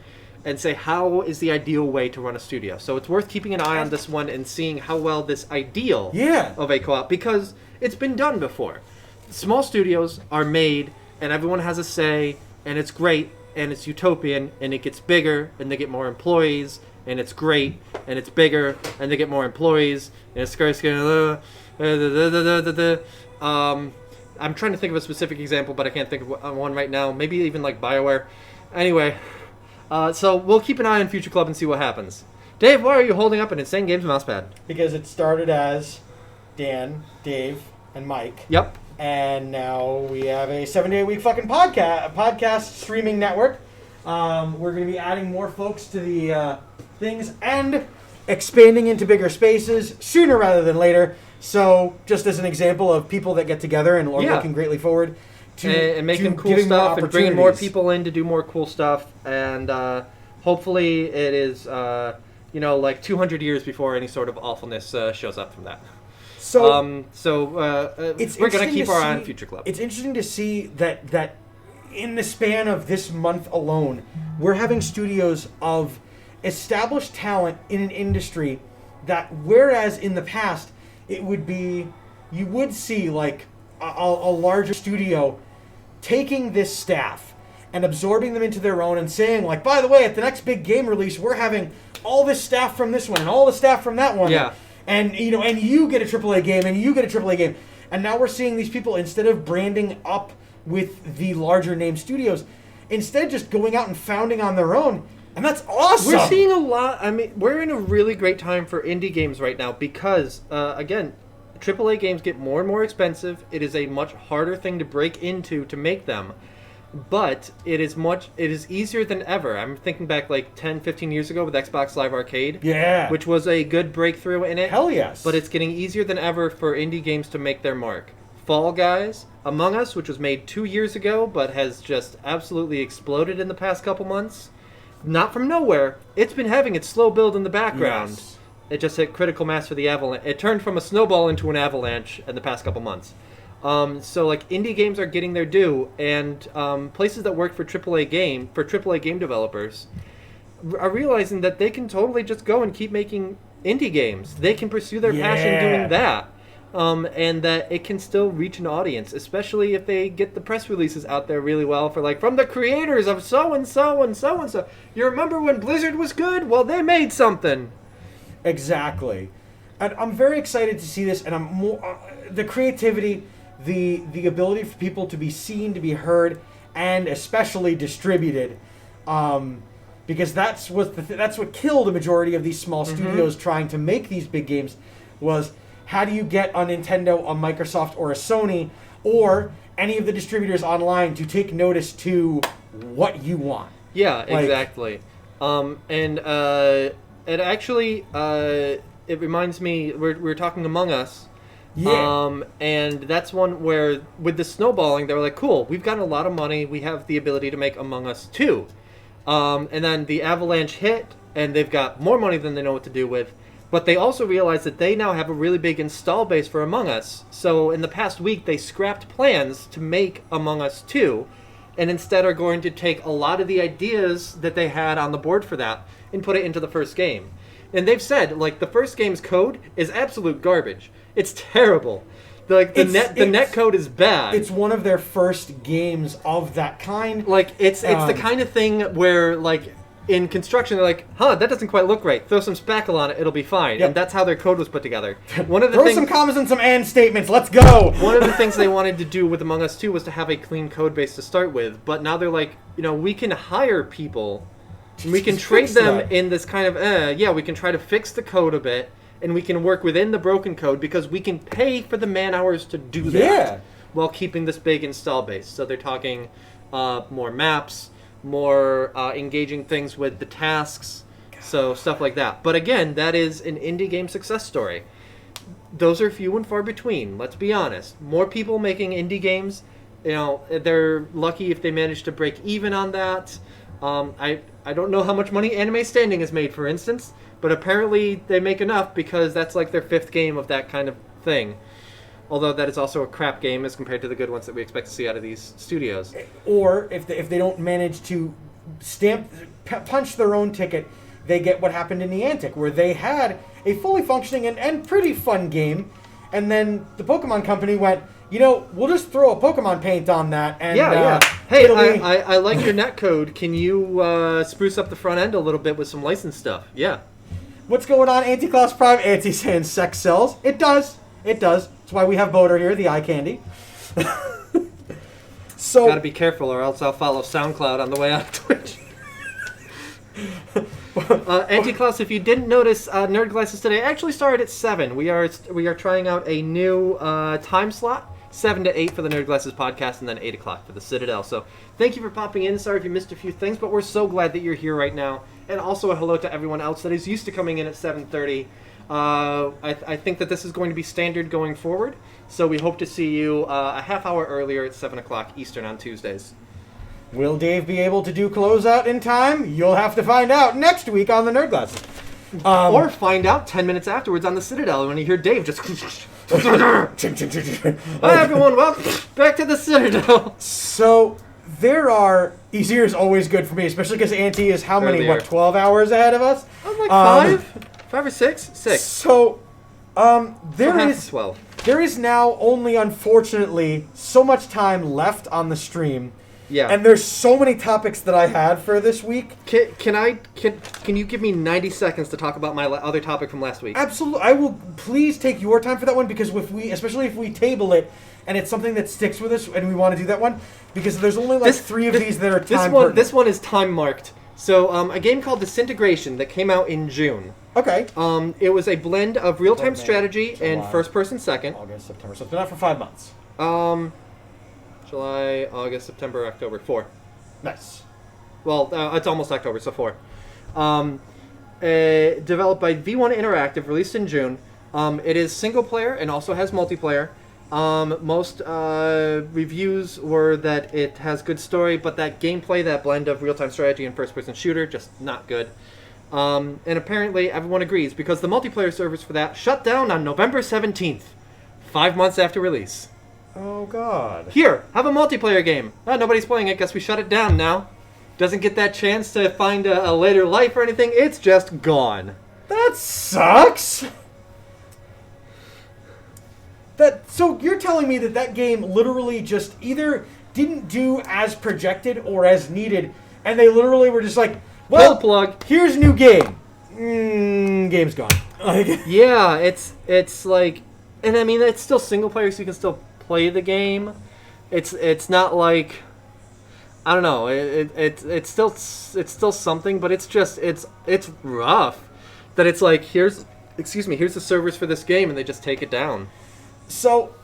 And say, how is the ideal way to run a studio? So it's worth keeping an eye on this one and seeing how well this ideal of a co-op, because it's been done before. Small studios are made, and everyone has a say, and it's great, and it's utopian, and it gets bigger, and they get more employees, and it's great, and it's bigger, and they get more employees, and it's I'm trying to think of a specific example, but I can't think of one right now. Maybe even like BioWare. Anyway. So we'll keep an eye on Future Club and see what happens. Dave, why are you holding up an Insane Games mousepad? Because it started as Dan, Dave, and Mike. Yep. And now we have a 7-day-a-week fucking podcast streaming network. We're going to be adding more folks to the things and expanding into bigger spaces sooner rather than later. So just as an example of people that get together and are looking greatly forward and making cool stuff and bringing more people in to do more cool stuff, and hopefully it is like 200 years before any sort of awfulness shows up from that. So we're gonna keep our eye on Future Club. It's interesting to see that in the span of this month alone, we're having studios of established talent in an industry that, whereas in the past it would be, you would see like a larger studio taking this staff and absorbing them into their own and saying, like, by the way, at the next big game release, we're having all this staff from this one and all the staff from that one. Yeah. And you get a AAA game and you get a AAA game. And now we're seeing these people, instead of branding up with the larger name studios, instead just going out and founding on their own. And that's awesome. We're seeing a lot. I mean, we're in a really great time for indie games right now because, again, AAA games get more and more expensive. It is a much harder thing to break into to make them. But it is easier than ever. I'm thinking back like 10, 15 years ago with Xbox Live Arcade. Yeah. Which was a good breakthrough in it. Hell yes. But it's getting easier than ever for indie games to make their mark. Fall Guys, Among Us, which was made 2 years ago, but has just absolutely exploded in the past couple months. Not from nowhere. It's been having its slow build in the background. Yes. It just hit critical mass for the avalanche. It turned from a snowball into an avalanche in the past couple months. So like indie games are getting their due, and places that work for AAA game developers are realizing that they can totally just go and keep making indie games. They can pursue their passion doing that, and that it can still reach an audience, especially if they get the press releases out there really well for like, from the creators of so and so and so and so. You remember when Blizzard was good? Well, they made something. Exactly. And I'm very excited to see this, and I'm more the creativity, the ability for people to be seen, to be heard, and especially distributed, because that's what killed a majority of these small studios trying to make these big games, was how do you get a Nintendo, a Microsoft, or a Sony, or any of the distributors online to take notice to what you want. Yeah, exactly. It actually, it reminds me, we're talking Among Us. Yeah. And that's one where, with the snowballing, they were like, cool, we've got a lot of money, we have the ability to make Among Us 2. And then the avalanche hit, and they've got more money than they know what to do with. But they also realized that they now have a really big install base for Among Us. So in the past week, they scrapped plans to make Among Us 2, and instead are going to take a lot of the ideas that they had on the board for that and put it into the first game. And they've said, like, the first game's code is absolute garbage. It's terrible. The net code is bad. It's one of their first games of that kind. Like, it's the kind of thing where, like, in construction, they're like, that doesn't quite look right. Throw some spackle on it, it'll be fine. Yep. And that's how their code was put together. Throw some commas and some and statements. Let's go. One of the things they wanted to do with Among Us 2 was to have a clean code base to start with. But now they're like, we can hire people, and we can trade them in this kind of, we can try to fix the code a bit, and we can work within the broken code because we can pay for the man hours to do that while keeping this big install base. So they're talking more maps, more engaging things with the tasks, so stuff like that. But again, that is an indie game success story. Those are few and far between, let's be honest. More people making indie games, they're lucky if they manage to break even on that. I don't know how much money Anime Standing has made, for instance, but apparently they make enough because that's like their 5th game of that kind of thing. Although that is also a crap game as compared to the good ones that we expect to see out of these studios. Or if they don't manage to punch their own ticket, they get what happened in Niantic, where they had a fully functioning and pretty fun game, and then the Pokemon Company went, we'll just throw a Pokemon paint on that. And, Hey, I like your netcode. Can you spruce up the front end a little bit with some licensed stuff? Yeah. What's going on, Anti-Class Prime? Anti-saying sex sells. It does. It does. That's why we have Boater here, the eye candy. So gotta be careful, or else I'll follow SoundCloud on the way on Twitch. Anti-Class, if you didn't notice, Nerd Glasses today actually started at 7. We are trying out a new time slot. 7 to 8 for the Nerd Glasses podcast, and then 8 o'clock for the Citadel. So thank you for popping in. Sorry if you missed a few things, but we're so glad that you're here right now. And also a hello to everyone else that is used to coming in at 7:30. I think that this is going to be standard going forward, so we hope to see you a half hour earlier at 7 o'clock Eastern on Tuesdays. Will Dave be able to do closeout in time? You'll have to find out next week on the Nerd Glasses. Or find out 10 minutes afterwards on the Citadel when you hear Dave just... Hi everyone, welcome back to the Citadel. So there are... Easier is always good for me, especially because Auntie is how many, 12 hours ahead of us? I'm like 5? 5 or 6? 6. So, there is now only, unfortunately, so much time left on the stream. Yeah. And there's so many topics that I had for this week. Can you give me 90 seconds to talk about my other topic from last week? Absolutely. I will please take your time for that one, because especially if we table it and it's something that sticks with us and we want to do that one, because there's only three of these that are time pertinent. This one is time marked. So, a game called Disintegration that came out in June. Okay. It was a blend of real-time strategy and first-person second. August, September. So it's been out for 5 months. July, August, September, October. 4. Nice. Well, it's almost October, so 4. Developed by V1 Interactive, released in June. It is single-player and also has multiplayer. Most reviews were that it has good story, but that gameplay, that blend of real-time strategy and first-person shooter, just not good. And apparently everyone agrees, because the multiplayer servers for that shut down on November 17th, 5 months after release. Oh, God. Here, have a multiplayer game. Nobody's playing it, guess we shut it down now. Doesn't get that chance to find a later life or anything, it's just gone. That sucks! So you're telling me that game literally just either didn't do as projected or as needed, and they literally were just like, well, plug. Here's new game. Game's gone. Yeah, it's like, and I mean, it's still single player, so you can still play the game. It's not like, I don't know. It's still something, but it's rough. That it's like, here's the servers for this game, and they just take it down. So,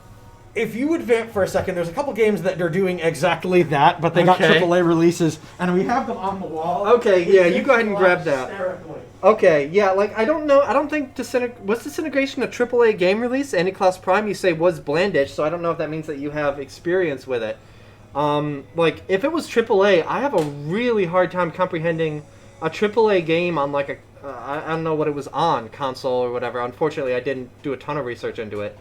if you would vamp for a second, there's a couple games that are doing exactly that, but they got AAA releases, and we have them on the wall. Okay, yeah, you go ahead and grab that. Okay, yeah, like, I don't know, I don't think was Disintegration a AAA game release? Anti-Class Prime, you say, was Blandish, so I don't know if that means that you have experience with it. Like, if it was AAA, I have a really hard time comprehending a AAA game on, like, I don't know what it was on, console or whatever. Unfortunately, I didn't do a ton of research into it.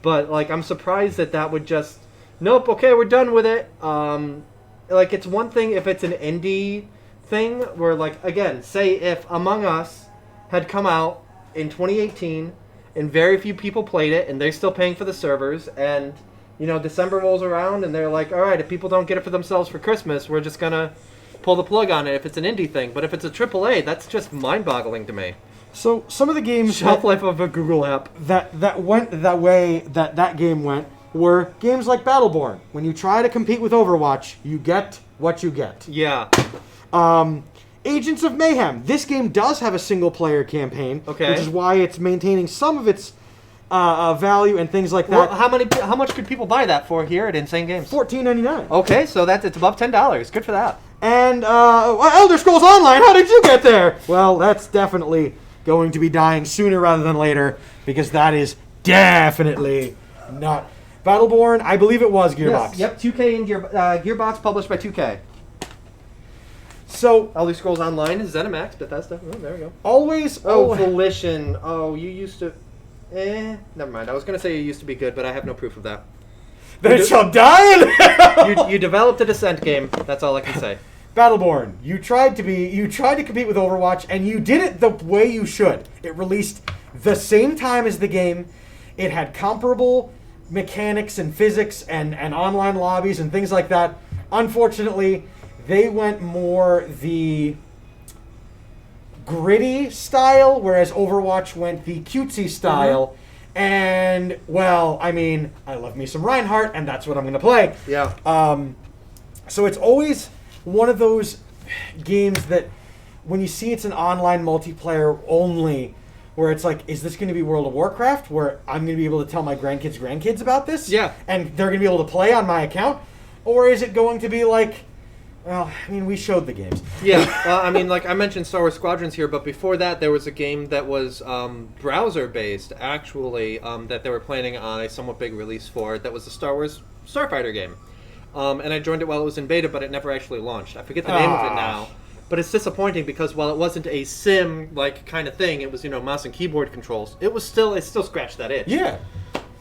But, like, I'm surprised that would just, nope, okay, we're done with it. Like, it's one thing if it's an indie thing where, like, again, say if Among Us had come out in 2018 and very few people played it and they're still paying for the servers and, you know, December rolls around and they're like, all right, if people don't get it for themselves for Christmas, we're just going to pull the plug on it if it's an indie thing. But if it's a AAA, that's just mind-boggling to me. So some of the games shelf life of a Google app that went that way that game went were games like Battleborn. When you try to compete with Overwatch, you get what you get. Yeah. Agents of Mayhem. This game does have a single-player campaign, okay, which is why it's maintaining some of its value and things like that. Well, how much could people buy that for here at Insane Games? $14.99. Okay, so it's above $10. Good for that. And Elder Scrolls Online. How did you get there? Well, that's definitely going to be dying sooner rather than later, because that is definitely not Battleborn. I believe it was Gearbox. Yes, yep, 2K and Gearbox, published by 2K. So Elder Scrolls Online is ZeniMax, Bethesda. Oh, there we go. Always. Volition. Oh, you used to. Never mind. I was gonna say you used to be good, but I have no proof of that. Then it shall die in hell. You developed a Descent game. That's all I can say. Battleborn. You tried to compete with Overwatch, and you did it the way you should. It released the same time as the game. It had comparable mechanics and physics and online lobbies and things like that. Unfortunately, they went more the gritty style, whereas Overwatch went the cutesy style. Mm-hmm. And, well, I mean, I love me some Reinhardt, and that's what I'm going to play. Yeah. So it's always one of those games that when you see it's an online multiplayer only, where it's like, is this going to be World of Warcraft, where I'm going to be able to tell my grandkids about this? Yeah. And they're going to be able to play on my account? Or is it going to be like, well, I mean, we showed the games. Yeah, I mean, like I mentioned Star Wars Squadrons here, but before that there was a game that was browser-based, actually, that they were planning on a somewhat big release for. That was the Star Wars Starfighter game. And I joined it while it was in beta, but it never actually launched. I forget the name of it now. But it's disappointing because while it wasn't a sim-like kind of thing, it was, you know, mouse and keyboard controls. It still scratched that itch. Yeah.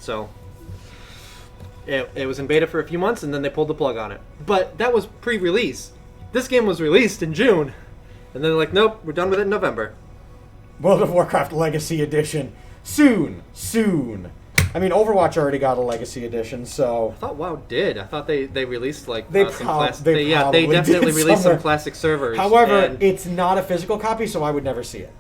So it was in beta for a few months, and then they pulled the plug on it. But that was pre-release. This game was released in June, and then they're like, nope, we're done with it in November. World of Warcraft Legacy Edition. Soon. I mean, Overwatch already got a Legacy Edition, so... I thought WoW did. I thought they released, like, they some classic... They definitely released some classic servers. However, it's not a physical copy, so I would never see it.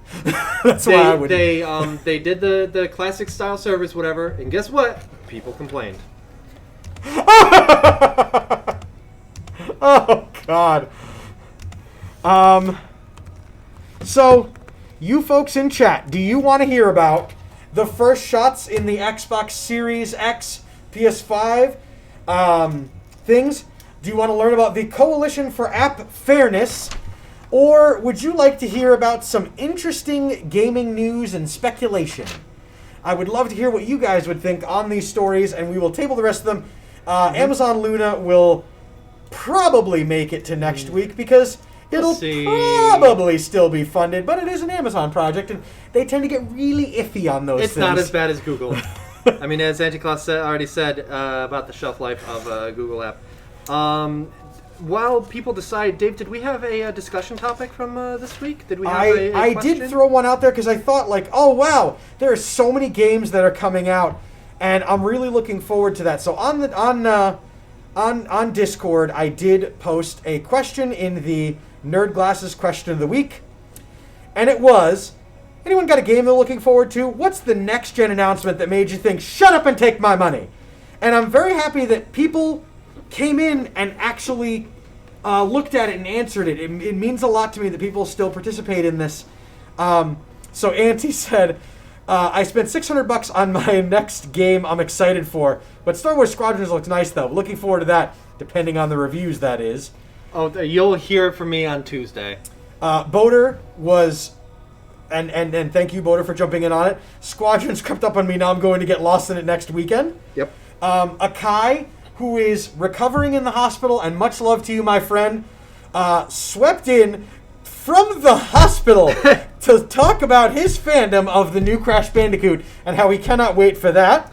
That's why I would... They did the classic style servers, whatever, and guess what? People complained. Oh, God. So, you folks in chat, do you want to hear about the first shots in the Xbox Series X, PS5 things? Do you want to learn about the Coalition for App Fairness? Or would you like to hear about some interesting gaming news and speculation? I would love to hear what you guys would think on these stories, and we will table the rest of them. Amazon Luna will probably make it to next week because it'll probably still be funded, but it is an Amazon project, and they tend to get really iffy on those things. It's not as bad as Google. I mean, as Anti-Claus already said about the shelf life of a Google app. While people decide, Dave, did we have a discussion topic from this week? Did we have a I question? did throw one out there because I thought, like, oh, wow, there are so many games that are coming out, and I'm really looking forward to that. So on Discord, I did post a question in the Nerd Glasses Question of the Week, and it was, Anyone got a game they're looking forward to? What's the next-gen announcement that made you think, shut up and take my money? And I'm very happy that people came in and actually looked at it and answered it. It means a lot to me that people still participate in this. So Auntie said, I spent $600 on my next game I'm excited for. But Star Wars Squadrons looks nice, though. Looking forward to that, depending on the reviews, that is. Oh, you'll hear it from me on Tuesday. Boater was... And thank you, Boater, for jumping in on it. Squadrons crept up on me. Now I'm going to get lost in it next weekend. Yep. Akai, who is recovering in the hospital, and much love to you, my friend, swept in from the hospital to talk about his fandom of the new Crash Bandicoot and how he cannot wait for that.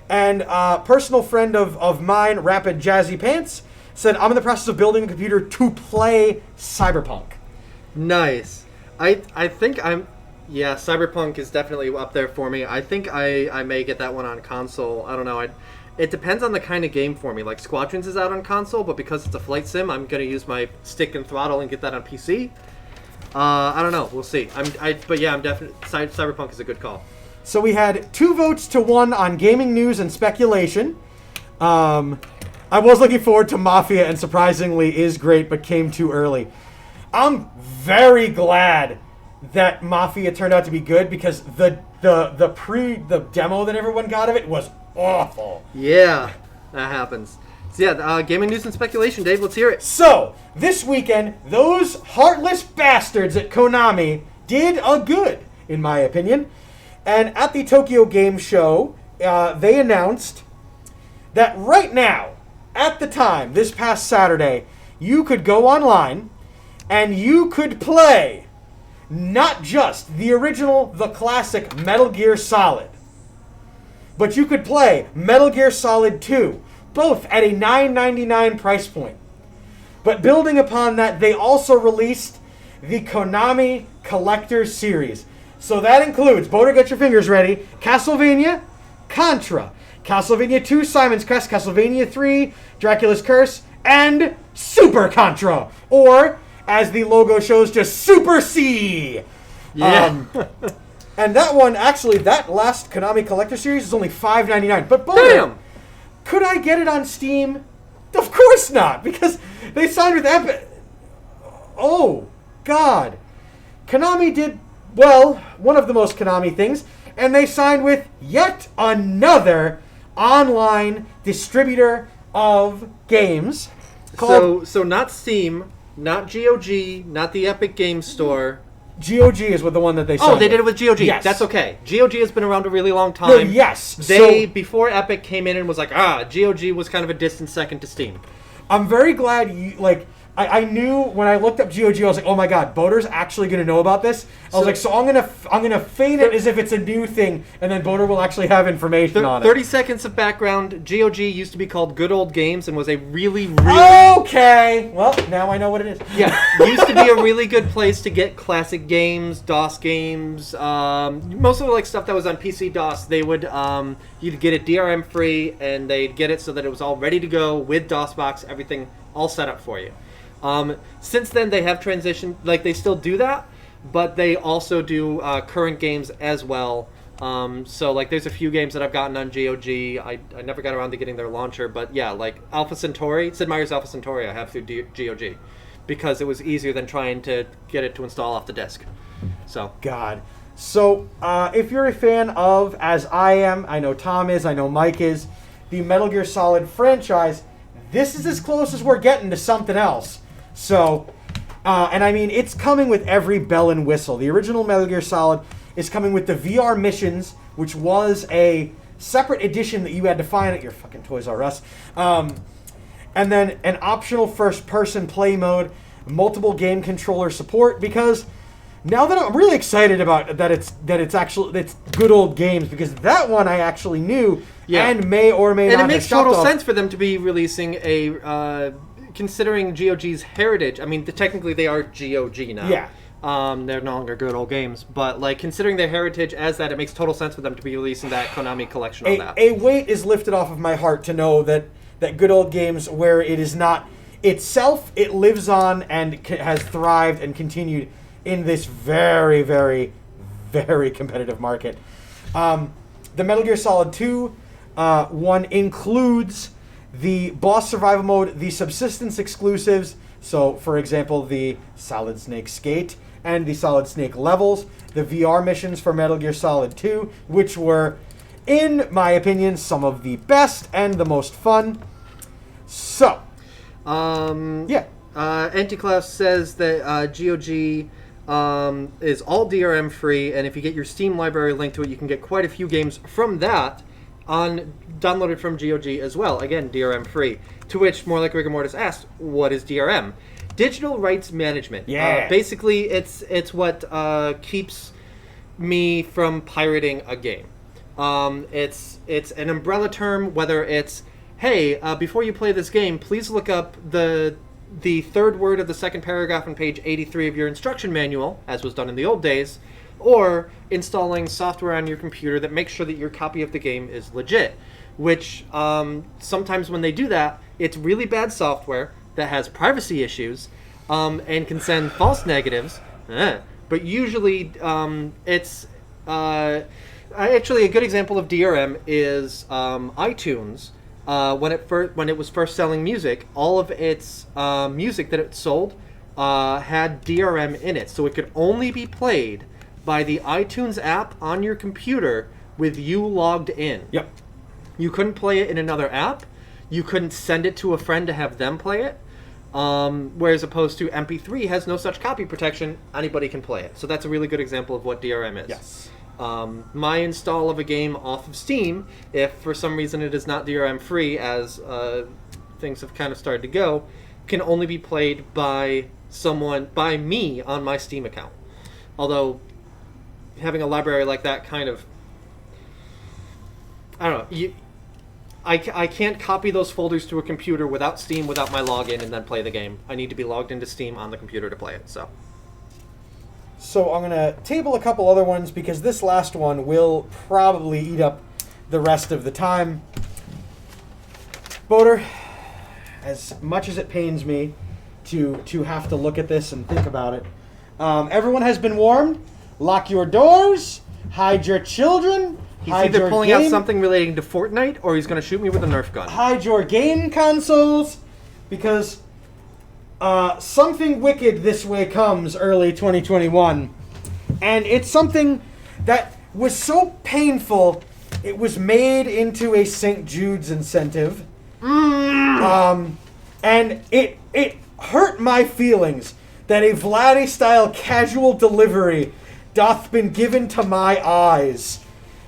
And a personal friend of mine, Rapid Jazzy Pants, said, I'm in the process of building a computer to play Cyberpunk. Nice. I think Cyberpunk is definitely up there for me. I think I may get that one on console. I don't know. It depends on the kind of game for me. Like Squadrons is out on console, but because it's a flight sim, I'm going to use my stick and throttle and get that on PC. I don't know. We'll see. I'm definitely Cyberpunk is a good call. So we had 2 votes to 1 on gaming news and speculation. I was looking forward to Mafia, and surprisingly is great, but came too early. I'm very glad that Mafia turned out to be good because the demo that everyone got of it was awful. Yeah, that happens. So yeah, gaming news and speculation, Dave. Let's hear it. So this weekend, those heartless bastards at Konami did a good, in my opinion. And at the Tokyo Game Show, they announced that right now, at the time, this past Saturday, you could go online and you could play not just the original, the classic Metal Gear Solid, but you could play Metal Gear Solid 2, both at a $9.99 price point. But building upon that, they also released the Konami Collector's Series. So that includes, Boater, get your fingers ready, Castlevania, Contra, Castlevania 2, Simon's Quest, Castlevania 3, Dracula's Curse, and Super Contra, or as the logo shows, just Super C. Yeah. And that one, actually, that last Konami Collector Series is only $5.99. But Damn! Could I get it on Steam? Of course not, because they signed with Epic. Oh, God. Konami did, well, one of the most Konami things, and they signed with yet another online distributor of games. So not Steam, not GOG, not the Epic Games Store. GOG is with the one that they signed. Oh, they did it with GOG. Yes. That's okay. GOG has been around a really long time. No, yes. Before Epic came in and was like, GOG was kind of a distant second to Steam. I'm very glad I knew when I looked up GOG, I was like, oh my God, Boater's actually going to know about this. I was like, so I'm gonna feign it as if it's a new thing, and then Boater will actually have information on it. 30 seconds of background. GOG used to be called Good Old Games and was a really Okay. Well, now I know what it is. Yeah, used to be a really good place to get classic games, DOS games, most of the stuff that was on PC DOS. They would you'd get it DRM free, and they'd get it so that it was all ready to go with DOSBox, everything all set up for you. Since then, they have transitioned, they still do that, but they also do current games as well. So there's a few games that I've gotten on GOG. I never got around to getting their launcher, but yeah, Alpha Centauri, Sid Meier's Alpha Centauri I have through GOG, because it was easier than trying to get it to install off the disk. So God. So if you're a fan of, as I am, I know Tom is, I know Mike is, the Metal Gear Solid franchise, this is as close as we're getting to something else. So, and I mean, it's coming with every bell and whistle. The original Metal Gear Solid is coming with the VR missions, which was a separate edition that you had to find at your fucking Toys R Us. And then an optional first-person play mode, multiple game controller support, because now that I'm really excited about that it's good old games, because that one I actually knew and may or may not have. And it makes total sense for them to be releasing a considering GOG's heritage. I mean, technically they are GOG now. Yeah. They're no longer good old games, but considering their heritage as that, it makes total sense for them to be releasing that Konami collection on that. A weight is lifted off of my heart to know that good old games, where it is not itself, it lives on and has thrived and continued in this very, very, very competitive market. The Metal Gear Solid 2 one includes the boss survival mode, the subsistence exclusives, so for example the Solid Snake Skate and the Solid Snake levels, the VR missions for Metal Gear Solid 2, which were, in my opinion, some of the best and the most fun. So, yeah. Anticlaus says that GOG is all DRM free, and if you get your Steam library linked to it, you can get quite a few games from that downloaded from GOG as well. Again, DRM free. To which More Like Rigor Mortis asked, what is DRM? Digital rights management. Yeah. Basically, it's what keeps me from pirating a game. It's an umbrella term, whether it's, hey, before you play this game, please look up the third word of the second paragraph on page 83 of your instruction manual, as was done in the old days, or installing software on your computer that makes sure that your copy of the game is legit, which sometimes when they do that, it's really bad software that has privacy issues and can send false negatives, but usually it's... actually, a good example of DRM is iTunes. When it was first selling music, all of its music that it sold had DRM in it, so it could only be played by the iTunes app on your computer with you logged in. Yep. You couldn't play it in another app. You couldn't send it to a friend to have them play it. Whereas opposed to MP3 has no such copy protection. Anybody can play it. So that's a really good example of what DRM is. Yes. My install of a game off of Steam, if for some reason it is not DRM free, as things have kind of started to go, can only be played by me on my Steam account. Although having a library like that kind of, I don't know, I can't copy those folders to a computer without Steam, without my login, and then play the game. I need to be logged into Steam on the computer to play it. So I'm going to table a couple other ones because this last one will probably eat up the rest of the time. Boater, as much as it pains me to have to look at this and think about it, everyone has been warned. Lock your doors, hide your children, He's hide either your pulling out something relating to Fortnite, or he's going to shoot me with a Nerf gun. Hide your game consoles, because something wicked this way comes early 2021. And it's something that was so painful, it was made into a St. Jude's incentive. And it hurt my feelings that a Vladdy-style casual delivery doth been given to my eyes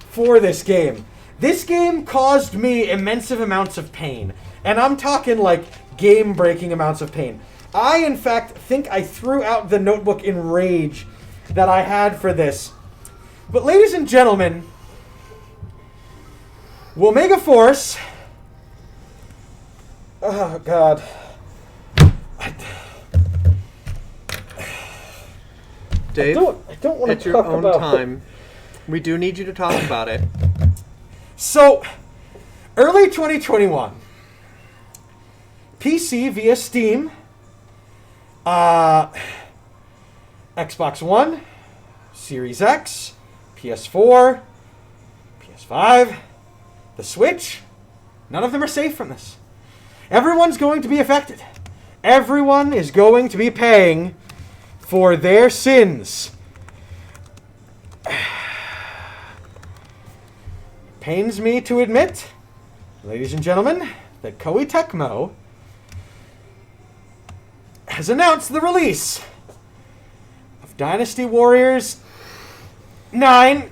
for this game. This game caused me immense amounts of pain. And I'm talking like game-breaking amounts of pain. I, in fact, think I threw out the notebook in rage that I had for this. But ladies and gentlemen, Omega Force... Oh, God. Dave, I don't want at to your talk own about time, we do need you to talk about it. So, early 2021, PC via Steam, Xbox One, Series X, PS4, PS5, the Switch, none of them are safe from this. Everyone's going to be affected. Everyone is going to be paying for their sins. Pains me to admit, ladies and gentlemen, that Koei Tecmo has announced the release of Dynasty Warriors 9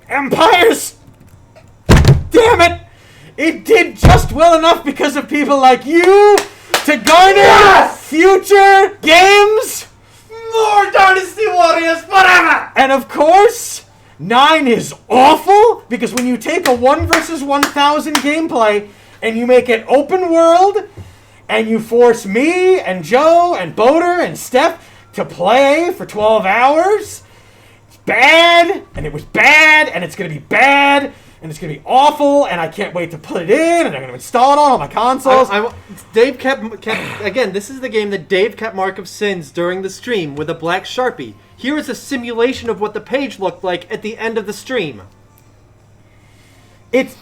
Empires. Damn it! It did just well enough because of people like you to garner future games. More Dynasty Warriors forever! And of course, 9 is awful because when you take a 1 versus 1,000 gameplay and you make it open world and you force me and Joe and Boater and Steph to play for 12 hours, it's bad, and it was bad, and it's going to be bad and it's going to be awful, and I can't wait to put it in, and I'm going to install it on all my consoles. Dave kept again, this is the game that Dave kept mark of sins during the stream with a black Sharpie. Here is a simulation of what the page looked like at the end of the stream. It's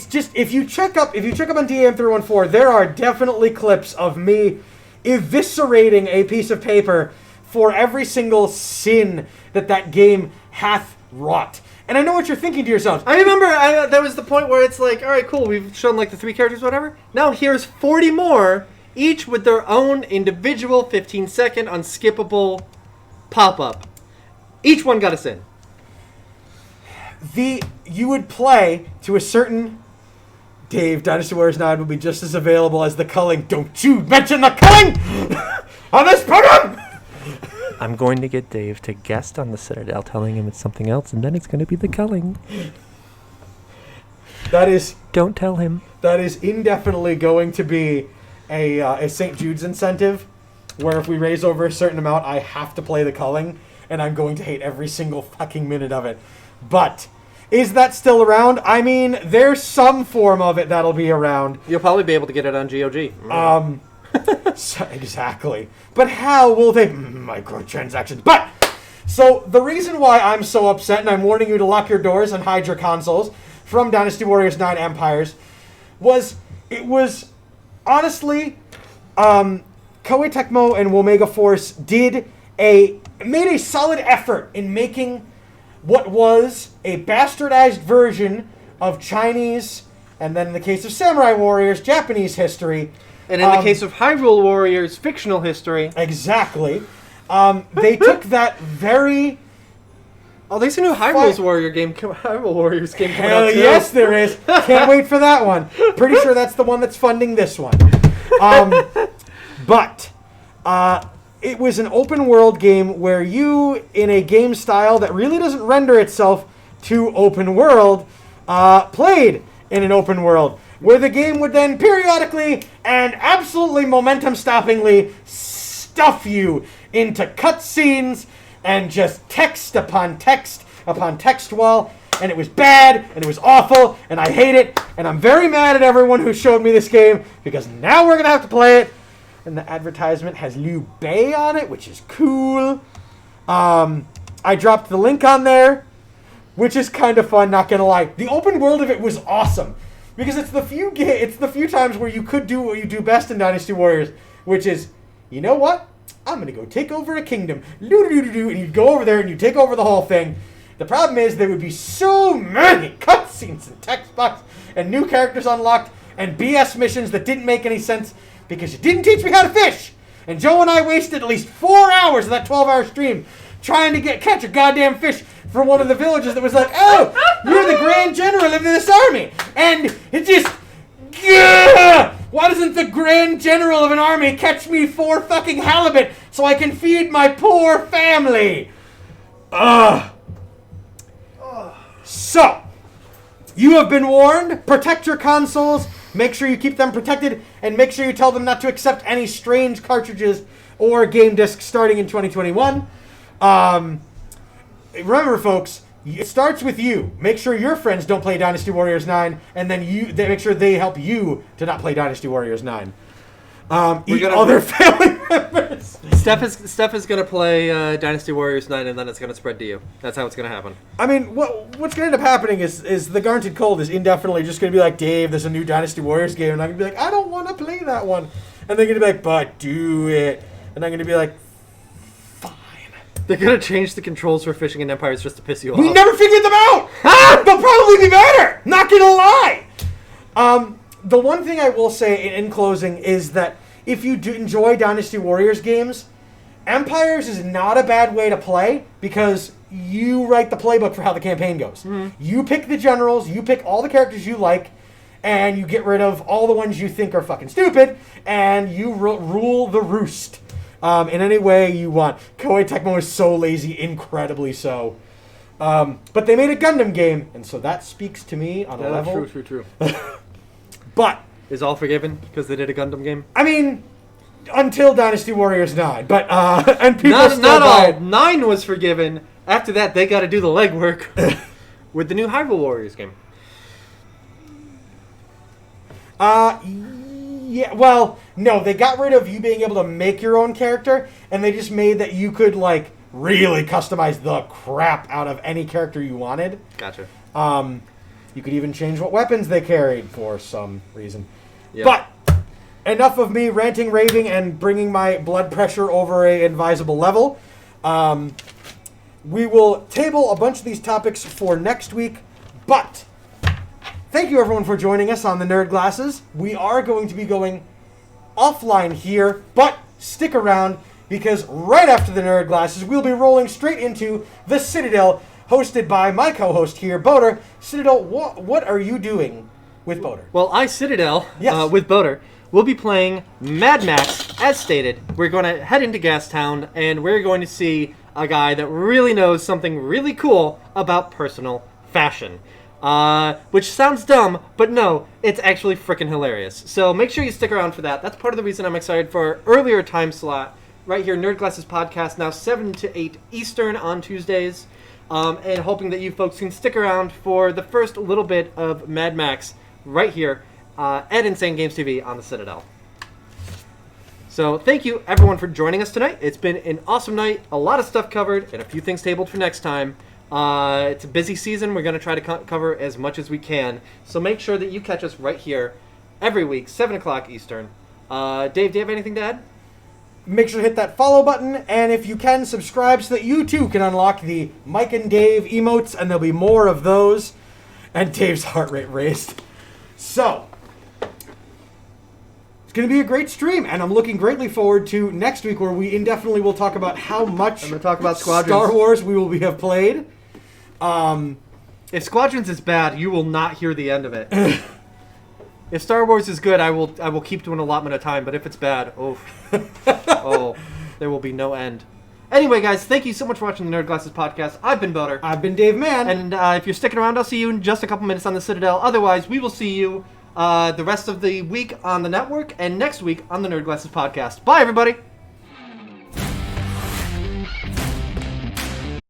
just, if you check up on DAM314, there are definitely clips of me eviscerating a piece of paper for every single sin that game hath wrought. And I know what you're thinking to yourselves. I remember there was the point where it's like, all right, cool, we've shown like the 3 characters, whatever. Now here's 40 more, each with their own individual 15-second unskippable pop-up. Each one got a sin. You would play to a certain... Dave, Dynasty Warriors 9 will be just as available as the culling. Don't you mention the culling on this program! I'm going to get Dave to guest on the Citadel, telling him it's something else, and then it's going to be the culling. Don't tell him. That is indefinitely going to be a St. Jude's incentive, where if we raise over a certain amount, I have to play the culling, and I'm going to hate every single fucking minute of it. But is that still around? I mean, there's some form of it that'll be around. You'll probably be able to get it on GOG. Exactly. But how will they... Microtransactions. But, so, the reason why I'm so upset, and I'm warning you to lock your doors and hide your consoles from Dynasty Warriors 9 Empires, was honestly, Koei Tecmo and Omega Force made a solid effort in making what was a bastardized version of Chinese, and then in the case of Samurai Warriors, Japanese history. And in the case of Hyrule Warriors, fictional history. Exactly. They took that very... Oh, there's a new Hyrule Warriors game coming Hell out too. yes, there is. Can't wait for that one. Pretty sure that's the one that's funding this one. But it was an open world game where you, in a game style that really doesn't render itself to open world, played in an open world, where the game would then periodically and absolutely momentum-stoppingly stuff you into cutscenes and just text upon text upon text wall, and it was bad, and it was awful, and I hate it, and I'm very mad at everyone who showed me this game, because now we're going to have to play it, and the advertisement has Liu Bei on it, which is cool. I dropped the link on there, which is kind of fun, not going to lie. The open world of it was awesome. Because it's the few times where you could do what you do best in Dynasty Warriors, which is, you know what? I'm going to go take over a kingdom. And you'd go over there and you take over the whole thing. The problem is there would be so many cutscenes and text box and new characters unlocked and BS missions that didn't make any sense because you didn't teach me how to fish. And Joe and I wasted at least 4 hours of that 12-hour stream trying to catch a goddamn fish for one of the villages that was like, oh, you're the Grand General of this army. And it just, why doesn't the Grand General of an army catch me 4 fucking halibut so I can feed my poor family? So, you have been warned. Protect your consoles. Make sure you keep them protected. And make sure you tell them not to accept any strange cartridges or game discs starting in 2021. Remember, folks, it starts with you. Make sure your friends don't play Dynasty Warriors 9, and then they make sure they help you to not play Dynasty Warriors 9. Eat other family members. Steph is going to play Dynasty Warriors 9, and then it's going to spread to you. That's how it's going to happen. I mean, what's going to end up happening is the Guaranteed Cold is indefinitely just going to be like, Dave, there's a new Dynasty Warriors game, and I'm going to be like, I don't want to play that one. And they're going to be like, but do it. And I'm going to be like, they're going to change the controls for fishing in Empires just to piss you off. We never figured them out! They'll probably be better! Not going to lie! The one thing I will say in closing is that if you do enjoy Dynasty Warriors games, Empires is not a bad way to play because you write the playbook for how the campaign goes. Mm-hmm. You pick the generals, you pick all the characters you like, and you get rid of all the ones you think are fucking stupid, and you rule the roost. In any way you want. Koei Tecmo is so lazy, incredibly so. But they made a Gundam game, and so that speaks to me on a level. True. But is all forgiven because they did a Gundam game? I mean, until Dynasty Warriors 9, but and people still not died. all. 9 was forgiven. After that, they got to do the legwork with the new Hyrule Warriors game. Yeah, well, no, they got rid of you being able to make your own character, and they just made that you could, like, really customize the crap out of any character you wanted. Gotcha. You could even change what weapons they carried for some reason. Yep. But enough of me ranting, raving, and bringing my blood pressure over a advisable level. We will table a bunch of these topics for next week, but thank you everyone for joining us on the Nerd Glasses. We are going to be going offline here, but stick around because right after the Nerd Glasses, we'll be rolling straight into the Citadel, hosted by my co-host here, Boater. Citadel, what are you doing with Boater? Well, Citadel, Yes. with Boater, will be playing Mad Max, as stated. We're going to head into Gastown, and we're going to see a guy that really knows something really cool about personal fashion. Which sounds dumb, but no, it's actually freaking hilarious. So make sure you stick around for that. That's part of the reason I'm excited for our earlier time slot. Right here, Nerd Glasses Podcast, now 7 to 8 Eastern on Tuesdays. And hoping that you folks can stick around for the first little bit of Mad Max right here at Insane Games TV on the Citadel. So thank you everyone for joining us tonight. It's been an awesome night, a lot of stuff covered, and a few things tabled for next time. It's a busy season. We're going to try to cover as much as we can. So make sure that you catch us right here every week, 7 o'clock Eastern. Dave, do you have anything to add? Make sure to hit that follow button, and if you can, subscribe so that you too can unlock the Mike and Dave emotes, and there'll be more of those. And Dave's heart rate raised. So, it's going to be a great stream, and I'm looking greatly forward to next week where we indefinitely will talk about how much I'm going to talk about Squadrons. Star Wars we will have played. If Squadrons is bad, you will not hear the end of it. If Star Wars is good, I will keep doing an allotment of time, but if it's bad, there will be no end. Anyway, guys, thank you so much for watching the Nerd Glasses Podcast. I've been Boater. I've been Dave Mann. And if you're sticking around, I'll see you in just a couple minutes on the Citadel. Otherwise, we will see you the rest of the week on the network and next week on the Nerd Glasses Podcast. Bye, everybody!